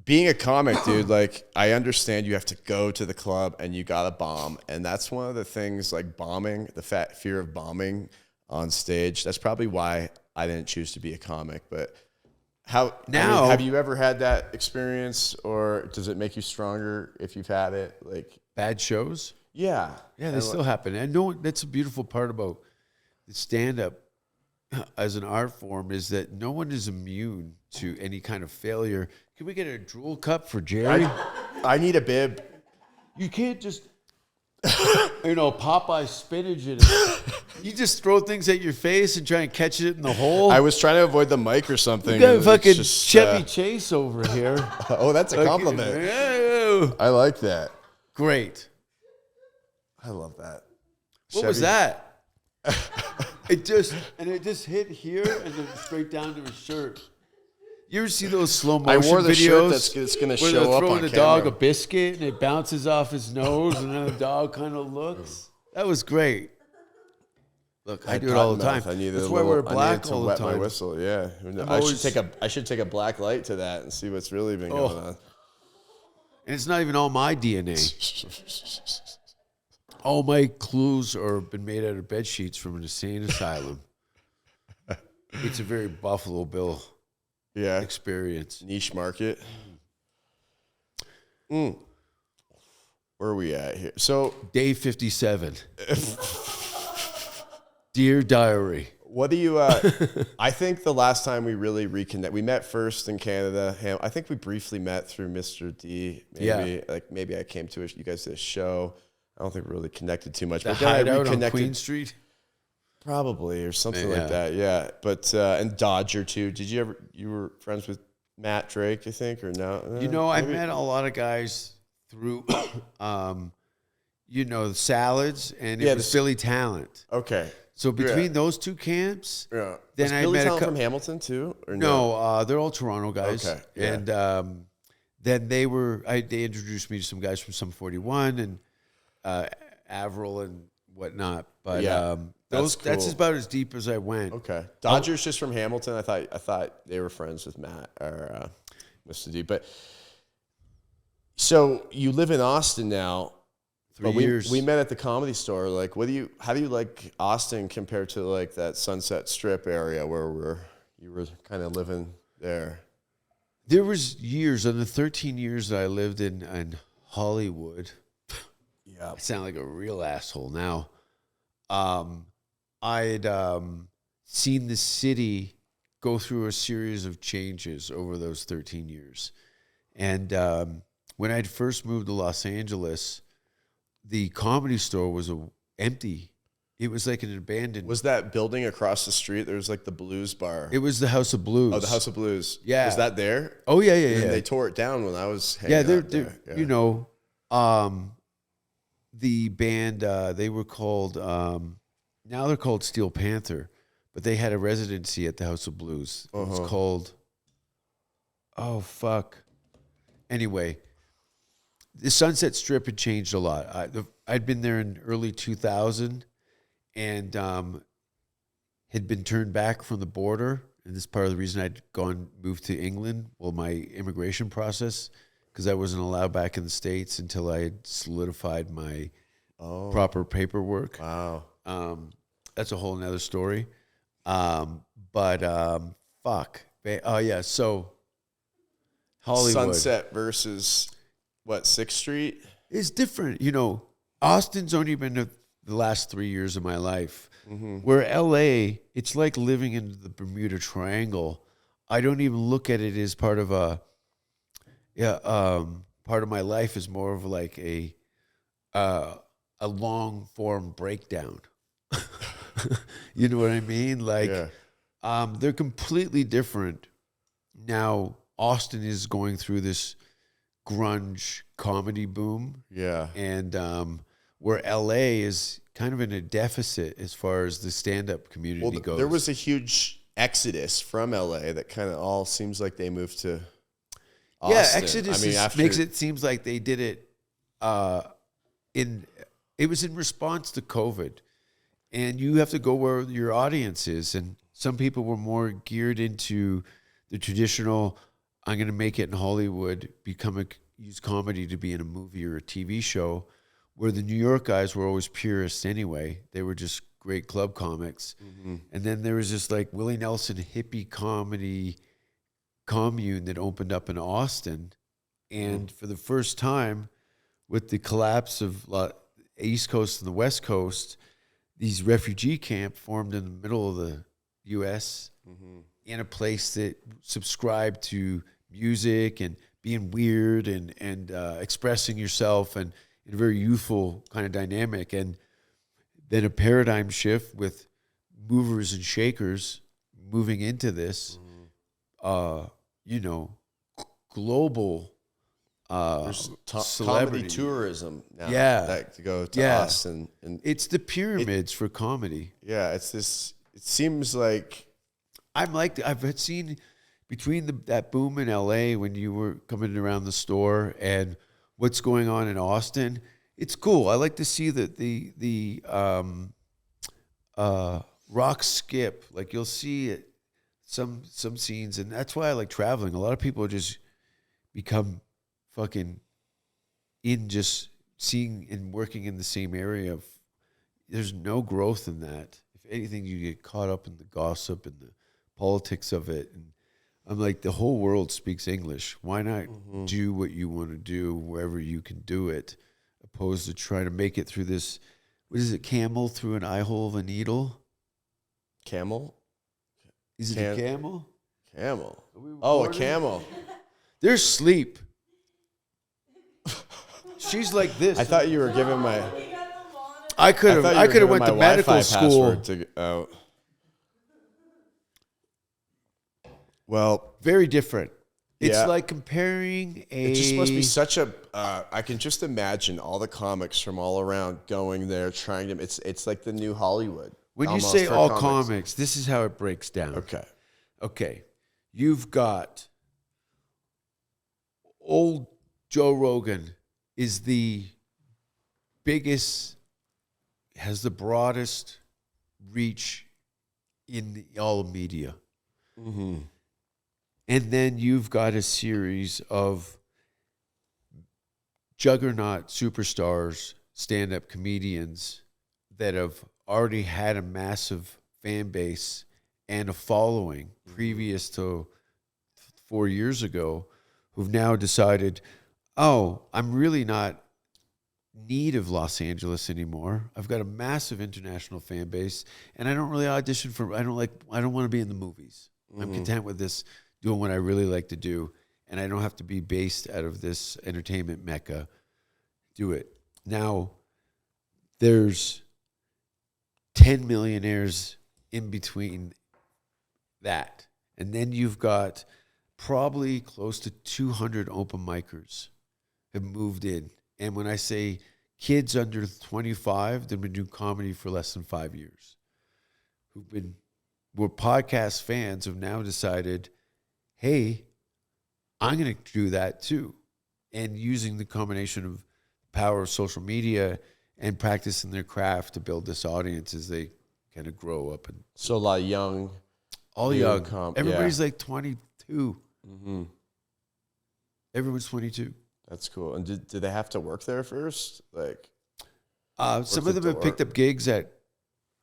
being a comic, dude, like, I understand you have to go to the club and you got to bomb. And that's one of the things, like bombing, the fear of bombing on stage. That's probably why I didn't choose to be a comic. But have you ever had that experience, or does it make you stronger if you've had it? Like bad shows? Yeah. Yeah, they still happen. And that's a beautiful part about the stand-up as an art form is that no one is immune to any kind of failure. Can we get a drool cup for Jerry? I need a bib. You can't just, Popeye spinach in it. You just throw things at your face and try and catch it in the hole. I was trying to avoid the mic or something. You got fucking Chevy Chase over here. Oh, that's a compliment. I like that. Great. I love that. What was that? It just hit here and then straight down to his shirt. You ever see those slow motion videos? I wore the shirt that's going to show up on camera. Throwing the dog a biscuit and it bounces off his nose and then the dog kind of looks. That was great. Look, I do it all the time. That's why we're black all the time. My whistle, yeah. I should take a black light to that and see what's really been going on. And it's not even all my DNA. All my clues are been made out of bed sheets from an insane asylum. It's a very Buffalo Bill experience. Niche market. Where are we at here? So day 57. Dear Diary. What do you, I think the last time we really reconnect, we met first in Canada. I think we briefly met through Mr. D. Maybe I came to you guys did a show. I don't think we really connected too much. The hideout on Queen Street? Probably, or something like that, yeah. But, and Dodger too. You were friends with Matt Drake, I think, or no? I met a lot of guys through, Salads, and it was Philly Talent. Okay. So between those two camps, then was Philly Talent from Hamilton too? Or no, they're all Toronto guys. Okay. Yeah. And then they introduced me to some guys from Sum 41 and Avril and whatnot. But that's about as deep as I went. Okay. Dodger's just from Hamilton. I thought they were friends with Matt or Mr. D. But so you live in Austin now. 3 years. We met at the Comedy Store. Like, how do you like Austin compared to like that Sunset Strip area where you were kind of living there? There was years, in the 13 years that I lived in Hollywood. Yeah, I sound like a real asshole now. I'd seen the city go through a series of changes over those 13 years. And when I'd first moved to Los Angeles, the Comedy Store was empty. It was like an abandoned. Was that building across the street? There was like the Blues Bar. It was the House of Blues. Oh, the House of Blues. Yeah. Was that there? Oh, yeah. And they tore it down when I was hanging out there. The band, they were called, now they're called Steel Panther, but they had a residency at the House of Blues. It was called, anyway, the Sunset Strip had changed a lot. I'd been there in early 2000 and had been turned back from the border. And this is part of the reason I'd moved to England. Well, my immigration process, because I wasn't allowed back in the States until I had solidified my proper paperwork. Wow. That's a whole nother story. So Hollywood. Sunset versus, 6th Street? It's different. Austin's only been the last 3 years of my life. Mm-hmm. Where LA, it's like living in the Bermuda Triangle. I don't even look at it as part of part of my life is more of like a a long form breakdown. You know what I mean? Like, they're completely different. Now, Austin is going through this grunge comedy boom. Yeah. And where LA is kind of in a deficit as far as the stand-up community goes. There was a huge exodus from LA that kind of all seems like they moved to Austin. Yeah, exodus makes it seems like they did it it was in response to COVID. And you have to go where your audience is. And some people were more geared into the traditional, I'm going to make it in Hollywood, use comedy to be in a movie or a TV show, where the New York guys were always purists anyway. They were just great club comics. Mm-hmm. And then there was this like Willie Nelson hippie comedy commune that opened up in Austin. And for the first time, with the collapse of East Coast and the West Coast, these refugee camps formed in the middle of the U.S. In a place that subscribed to music and being weird and expressing yourself and in a very youthful kind of dynamic. And then a paradigm shift with movers and shakers moving into this, global there's celebrity comedy tourism now. That to go to Austin. And it's the pyramids for comedy. Yeah, it's this. It seems like I've seen between that boom in LA when you were coming around the store and what's going on in Austin. It's cool. I like to see the rock skip. Like you'll see it some scenes, and that's why I like traveling. A lot of people just become fucking in just seeing and working in the same area. There's no growth in that. If anything, you get caught up in the gossip and the politics of it. And I'm like, the whole world speaks English. Why not do what you want to do wherever you can do it, opposed to trying to make it through this, what is it, camel through an eye hole of a needle? Camel? Is it a camel? Camel. Oh, a camel. There's sleep. She's like this. I thought you were giving my... I could have went to medical school. Well, very different. It's like comparing It just must be such a... I can just imagine all the comics from all around going there, trying to... It's like the new Hollywood. When you say all comics, this is how it breaks down. Okay. You've got old Joe Rogan is the biggest, has the broadest reach in all of media. Mm-hmm. And then you've got a series of juggernaut superstars, stand-up comedians that have already had a massive fan base and a following previous to 4 years ago, who've now decided, oh, I'm really not in need of Los Angeles anymore. I've got a massive international fan base, and I don't really audition for, I don't want to be in the movies. I'm content with this, doing what I really like to do, and I don't have to be based out of this entertainment mecca. Do it. Now, there's 10 millionaires in between that. And then you've got probably close to 200 open micers have moved in. And when I say kids under 25, they've been doing comedy for less than 5 years, were podcast fans, have now decided, hey, I'm going to do that too. And using the combination of power of social media and practicing their craft to build this audience as they kind of grow up. And so a lot of young. All young. Everybody's like 22. Mm-hmm. Everyone's 22. That's cool. And did they have to work there first? Like, some of them have picked up gigs at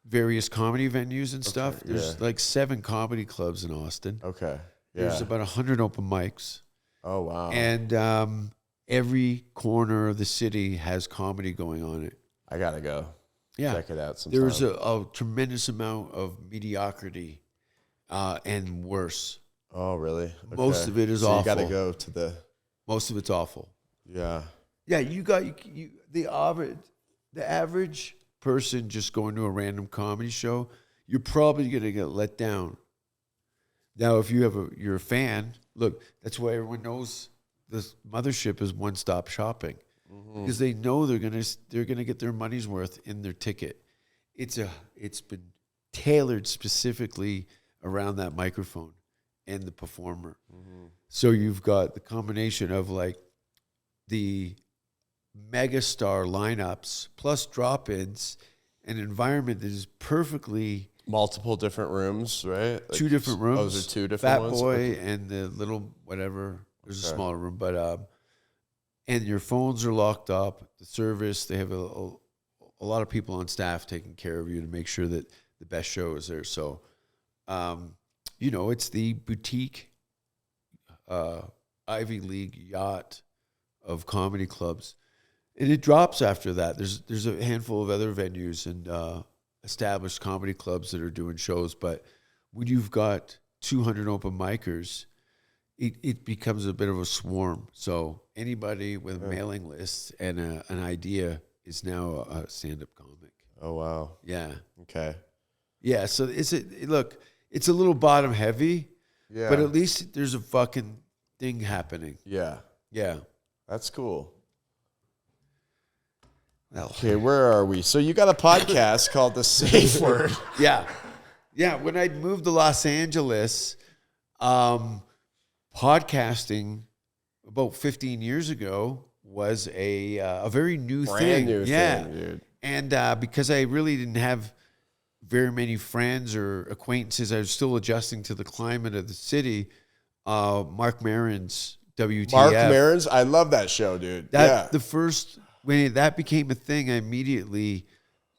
various comedy venues and stuff. There's like 7 comedy clubs in Austin. Okay. There's about 100 open mics. Oh, wow. And every corner of the city has comedy going on it. I got to go. Check it out sometime. There's a tremendous amount of mediocrity and worse. Oh, really? Okay. Most of it is awful. You got to go to the... Most of it's awful. Yeah. Yeah, you got the the average person just going to a random comedy show, you're probably going to get let down. Now, if you're a fan, look, that's why everyone knows this mothership is one-stop shopping, because they know they're gonna get their money's worth in their ticket. It's been tailored specifically around that microphone and the performer. So you've got the combination of like the megastar lineups plus drop-ins, an environment that is perfectly multiple different rooms, right? Like 2 different rooms. Those are 2 different ones. Fat Boy and the little whatever. There's a smaller room, but and your phones are locked up. The service, they have a lot of people on staff taking care of you to make sure that the best show is there. So, it's the boutique Ivy League yacht of comedy clubs, and it drops after that. There's a handful of other venues and established comedy clubs that are doing shows, but when you've got 200 open micers, it becomes a bit of a swarm. So anybody with a mailing list and an idea is now a stand-up comic. Oh, wow. Yeah. Okay. Yeah, so it's a little bottom heavy, but at least there's a fucking thing happening. Yeah. Yeah. That's cool. Well, okay, where are we? So you got a podcast called The Safe Word. Yeah. Yeah, when I moved to Los Angeles, podcasting about 15 years ago was a very new thing. Brand new thing, dude. And because I really didn't have very many friends or acquaintances, I was still adjusting to the climate of the city. Mark Maron's WTF. Mark Maron's, I love that show, dude. When that became a thing, I immediately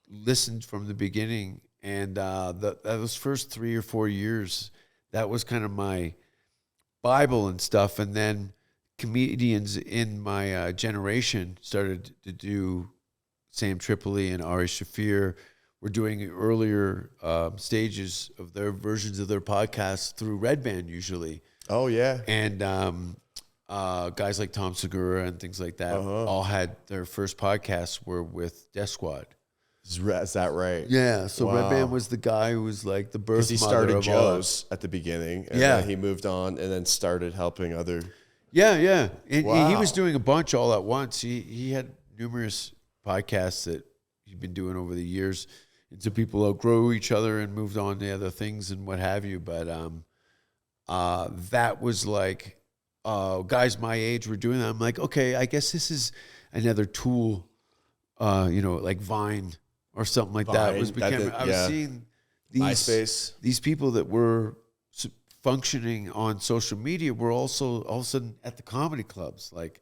listened from the beginning. And those first 3 or 4 years, that was kind of my Bible and stuff. And then comedians in my generation started to do. Sam Tripoli and Ari Shafir were doing earlier stages of their versions of their podcasts through Red Band usually. Oh, yeah. And guys like Tom Segura and things like that all had their first podcasts were with Death Squad. Is that right? Yeah. So Red Band was the guy who was like the birth mother he started of Joe's at the beginning. And then he moved on and then started helping other. Yeah, yeah. And he was doing a bunch all at once. He had numerous podcasts that he'd been doing over the years. And so people outgrow each other and moved on to other things and what have you. But that was like guys my age were doing that. I'm like, okay, I guess this is another tool, like Vine or something like that. I was seeing these people that were functioning on social media were also all of a sudden at the comedy clubs. Like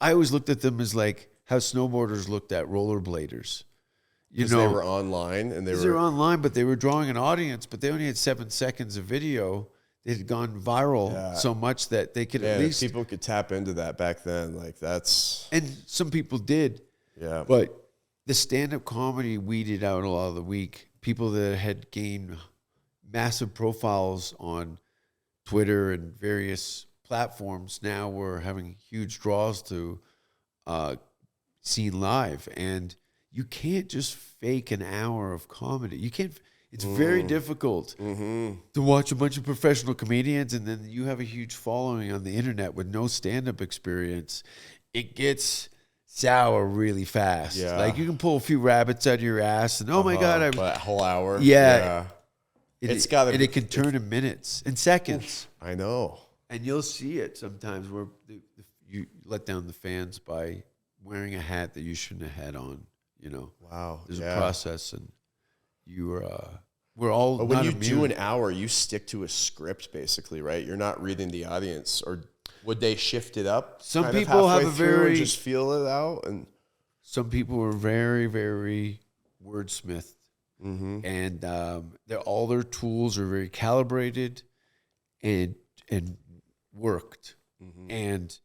I always looked at them as like how snowboarders looked at rollerbladers. They were online and they were online, but they were drawing an audience, but they only had 7 seconds of video. It had gone viral so much that they could at least people could tap into that back then. Like that's and some people did. Yeah. But the stand-up comedy weeded out a lot of the weak people that had gained massive profiles on Twitter and various platforms. Now were having huge draws to seen live, and you can't just fake an hour of comedy. You can't. It's very difficult to watch a bunch of professional comedians and then you have a huge following on the internet with no stand-up experience. It gets sour really fast. Yeah. Like you can pull a few rabbits out of your ass and, oh my God. That whole hour. Yeah. It's got to and it can turn in minutes and seconds. I know. And you'll see it sometimes where you let down the fans by wearing a hat that you shouldn't have had on, Wow. There's a process and we're all. But when you do an hour, you stick to a script basically, right? You're not reading the audience, or would they shift it up? Some people have a very just feel it out, and some people are very, very wordsmithed, and all their tools are very calibrated and worked, and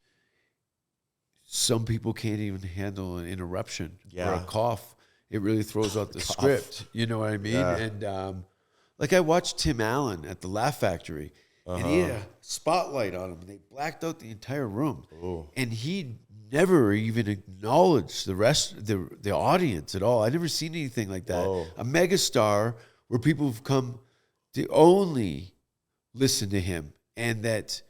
some people can't even handle an interruption or a cough. It really throws out the script. You know what I mean? Yeah. And like I watched Tim Allen at the Laugh Factory, and he had a spotlight on him. And they blacked out the entire room. Ooh. And he never even acknowledged the audience at all. I never seen anything like that. Whoa. A megastar where people have come to only listen to him, and that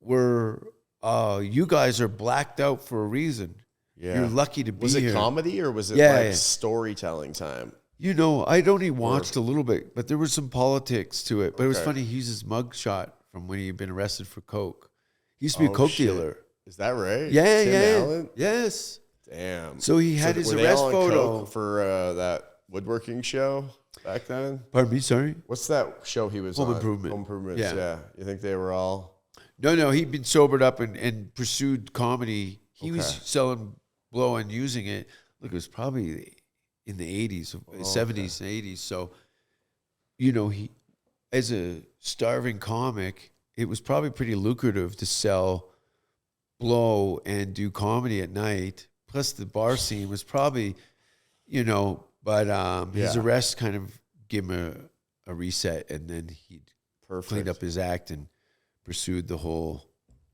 you guys are blacked out for a reason. Yeah. You're lucky to be here. Was it comedy or was it storytelling time? You know, I'd only watched a little bit, but there was some politics to it. But it was funny. He used his mugshot from when he'd been arrested for coke. He used to be a coke dealer. Is that right? Yeah, Tim Allen? Yes. Damn. So he had his were they arrest all on photo coke for that woodworking show back then. Pardon me, sorry? What's that show he was Home on? Improvement. Home Improvements, Yeah. yeah. You think they were all... No, he'd been sobered up and pursued comedy. He was selling blow and using it. Look, it was probably in the 80s, 70s and 80s. So, you know, he, as a starving comic, it was probably pretty lucrative to sell blow and do comedy at night. Plus the bar scene was probably, you know, but his arrest kind of gave him a reset, and then he cleaned up his act and pursued the whole,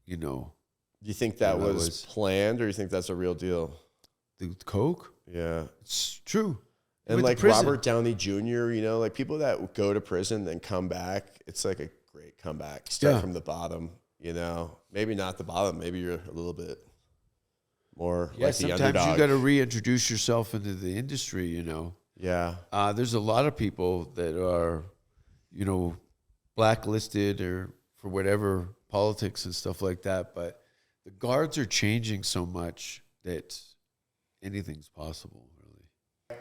you know. Do you think that was planned, or you think that's a real deal? The coke? Yeah. It's true. And like Robert Downey Jr., you know, like people that go to prison then come back, it's like a great comeback. Start from the bottom, you know. Maybe not the bottom. Maybe you're a little bit more like the underdog. Sometimes you got to reintroduce yourself into the industry, you know. Yeah. There's a lot of people that are, you know, blacklisted or for whatever politics and stuff like that. But the guards are changing so much that anything's possible, really.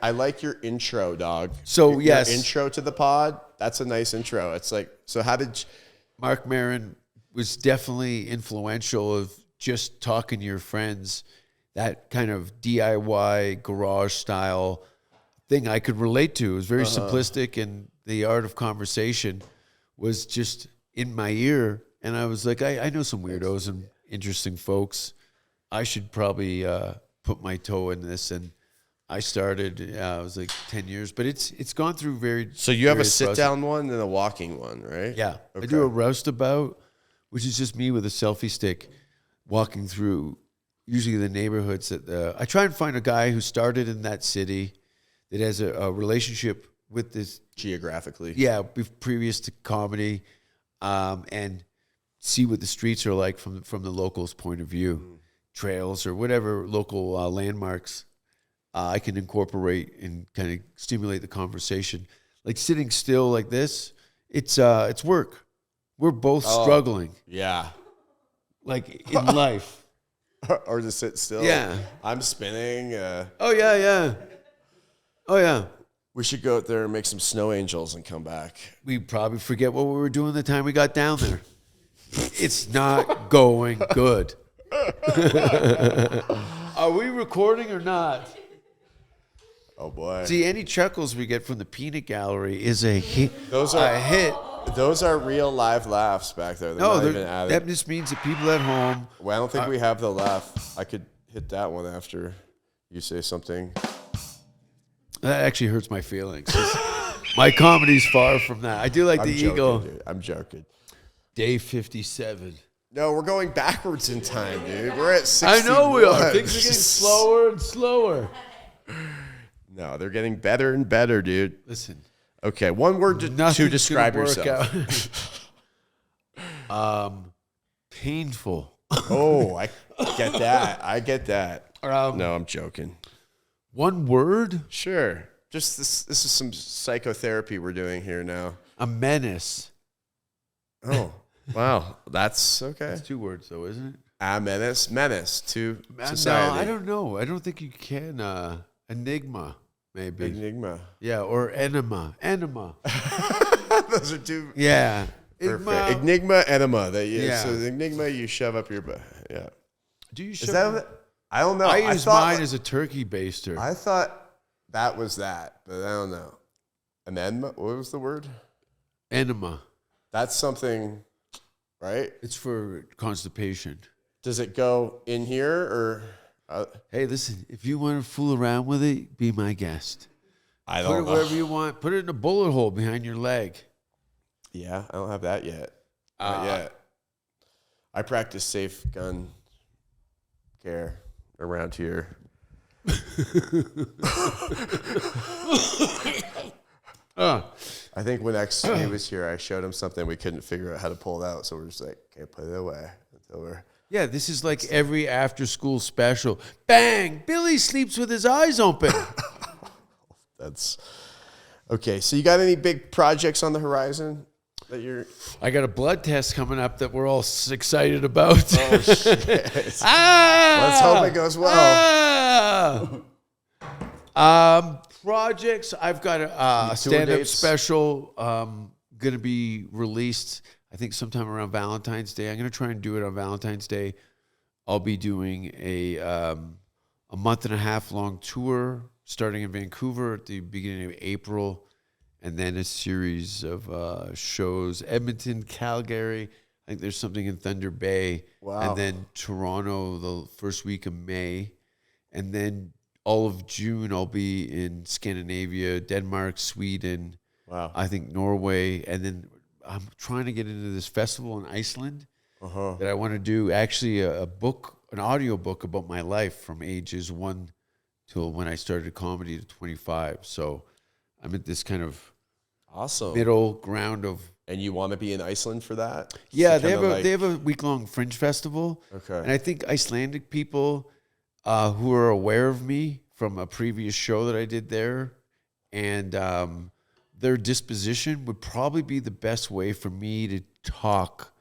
I like your intro, dog. So, your intro to the pod, that's a nice intro. It's like, so how did... Mark Maron was definitely influential of just talking to your friends, that kind of DIY garage style thing I could relate to. It was very simplistic, and the art of conversation was just in my ear. And I was like, I know some weirdos and interesting folks. I should probably put my toe in this. And I started, it was like 10 years, but it's gone through very... So you have a sit-down one and a walking one, right? Yeah. Okay. I do a roustabout, which is just me with a selfie stick walking through usually the neighborhoods that... I try and find a guy who started in that city that has a relationship with this... Geographically. Yeah, previous to comedy, and see what the streets are like from the locals' point of view. Trails or whatever local landmarks I can incorporate and kind of stimulate the conversation. Like sitting still like this, it's work. We're both struggling. Yeah. Like in life. Or to sit still. Yeah. I'm spinning. Oh, yeah. We should go out there and make some snow angels and come back. We probably forget what we were doing the time we got down there. It's not going good. Are we recording or not? Oh, boy. See, any chuckles we get from the peanut gallery is a hit. Those are a hit. Those are real live laughs back there. That just means that people at home... Well, I don't think we have the laugh. I could hit that one after you say something. That actually hurts my feelings. My comedy's far from that. I do like the eagle. Dude. I'm joking. Day 57. No, we're going backwards in time, dude. We're at 61. I know we are. Things are getting slower and slower. No, they're getting better and better, dude. Listen. Okay, one word to describe yourself. Painful. Oh, I get that. No, I'm joking. One word? Sure. Just this is some psychotherapy we're doing here now. A menace. Oh, wow. That's okay. That's 2 words, though, isn't it? A menace to society. No, I don't know. I don't think you can. Enigma, maybe. Enigma. Yeah, or enema. Those are 2. Yeah. Perfect. Enigma, enema. So enigma, you shove up your butt. Yeah. Do you shove? Is that? I don't know. I use mine as a turkey baster. I thought that was that, but I don't know. Enema? What was the word? Enema. That's something, right? It's for constipation. Does it go in here or? Hey, listen, if you want to fool around with it, be my guest. I don't know. Put it wherever you want. Put it in a bullet hole behind your leg. Yeah, I don't have that yet. Not yet. I practice safe gun care. around here. I think when XP was here, I showed him something. We couldn't figure out how to pull it out, so we're just like, can't put it away until we're... Yeah, this is like every after-school special. Bang! Billy sleeps with his eyes open. That's... Okay, so you got any big projects on the horizon that you're... I got a blood test coming up that we're all excited about. Oh, shit. Let's hope it goes well. Projects. I've got a stand-up special going to be released, I think, sometime around Valentine's Day. I'm going to try and do it on Valentine's Day. I'll be doing a month and a half long tour starting in Vancouver at the beginning of April, and then a series of shows. Edmonton, Calgary. I think there's something in Thunder Bay. Wow. And then Toronto the first week of May. And then all of June, I'll be in Scandinavia, Denmark, Sweden. Wow. I think Norway. And then I'm trying to get into this festival in Iceland that I want to do. Actually, an audiobook about my life from ages 1 till when I started comedy to 25. So I'm at this kind of awesome middle ground of... And you want to be in Iceland for that? Yeah, they have a week-long fringe festival. Okay. And I think Icelandic people... who are aware of me from a previous show that I did there, and their disposition would probably be the best way for me to talk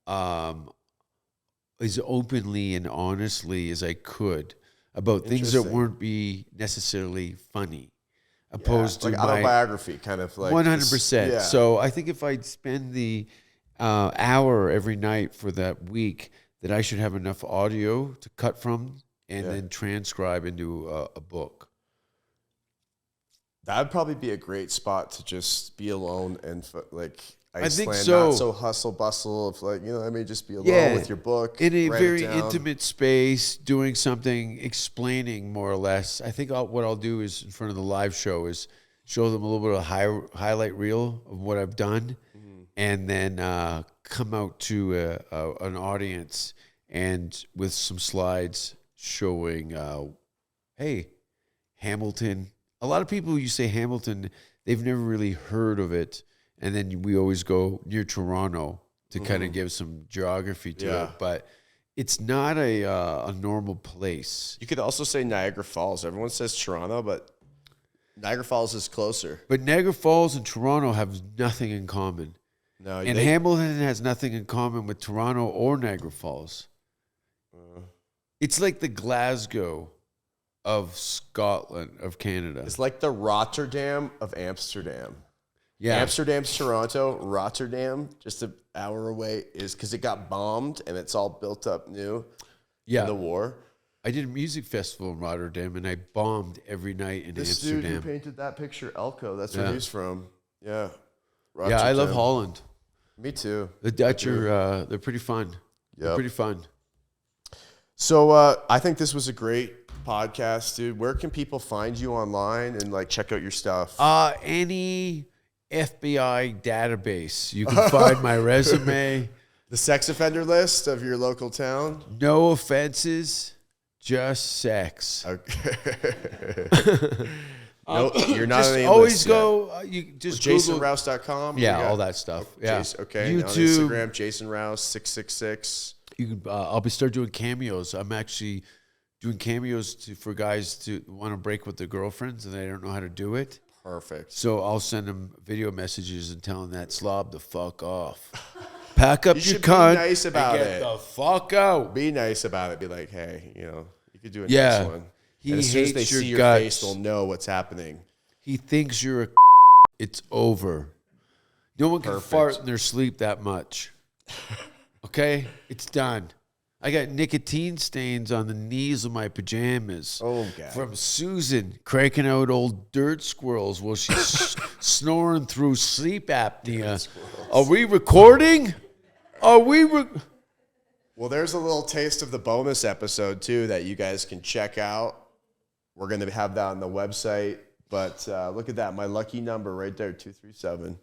as openly and honestly as I could about things that weren't be necessarily funny, opposed to like autobiography, kind of like 100%. Yeah. So I think if I spend the hour every night for that week, that I should have enough audio to cut from and then transcribe into a book. That'd probably be a great spot to just be alone and like Iceland, I think so. Not so hustle bustle of like, just be alone with your book. In a very intimate space, doing something, explaining more or less. I think what I'll do is in front of the live show is show them a little bit of highlight reel of what I've done, and then come out to an audience and with some slides showing, hey, Hamilton. A lot of people, you say Hamilton, they've never really heard of it. And then we always go near Toronto to kind of give some geography to it. But it's not a normal place. You could also say Niagara Falls. Everyone says Toronto, but Niagara Falls is closer. But Niagara Falls and Toronto have nothing in common. No, and Hamilton has nothing in common with Toronto or Niagara Falls. It's like the Glasgow of Scotland, of Canada. It's like the Rotterdam of Amsterdam. Yeah. Amsterdam's Toronto. Rotterdam, just an hour away, is because it got bombed and it's all built up new in the war. I did a music festival in Rotterdam and I bombed every night in Amsterdam. Dude who painted that picture, Elko, that's where he's from. Yeah. Rotterdam. Yeah, I love Holland. Me too. The Dutch are, they're pretty fun. They're pretty fun. So I think this was a great podcast, dude. Where can people find you online and like check out your stuff? Any FBI database. You can find my resume. The sex offender list of your local town? No offenses, just sex. Okay. No, you're not just on any always list go. You just JasonRouse.com. Yeah, all that stuff. Yeah. Okay. YouTube, on Instagram, Jason Rouse 666. You can. I'll start doing cameos. I'm actually doing cameos for guys to want to break with their girlfriends and they don't know how to do it. Perfect. So I'll send them video messages and tell them that slob the fuck off. Pack up your cunt. Be nice about and get the fuck out. Be nice about it. Be like, hey, you could do a next one. And as soon as they see your face, they'll know what's happening. He thinks you're a it's over. No one can fart in their sleep that much. Okay? It's done. I got nicotine stains on the knees of my pajamas. Oh, God. From Susan cranking out old dirt squirrels while she's snoring through sleep apnea. Are we recording? Well, there's a little taste of the bonus episode, too, that you guys can check out. We're going to have that on the website. But look at that. My lucky number right there, 237.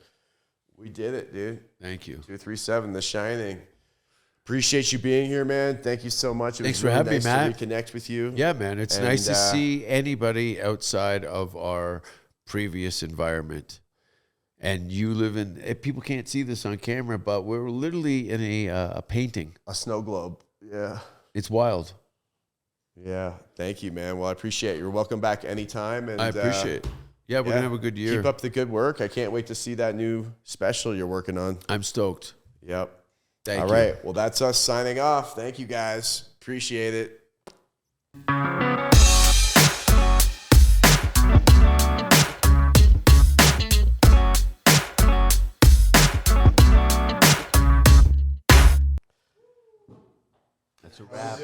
We did it, dude. Thank you. 237, The Shining. Appreciate you being here, man. Thank you so much. Thanks for having me, Matt. To reconnect with you. Yeah, man. It's nice to see anybody outside of our previous environment. And you live in, people can't see this on camera, but we're literally in a painting. A snow globe. Yeah. It's wild. Yeah. Thank you, man. Well, I appreciate it. You're welcome back anytime. And I appreciate it. Yeah, we're going to have a good year. Keep up the good work. I can't wait to see that new special you're working on. I'm stoked. Yep. Thank you. All right. Well, that's us signing off. Thank you, guys. Appreciate it. That's a wrap.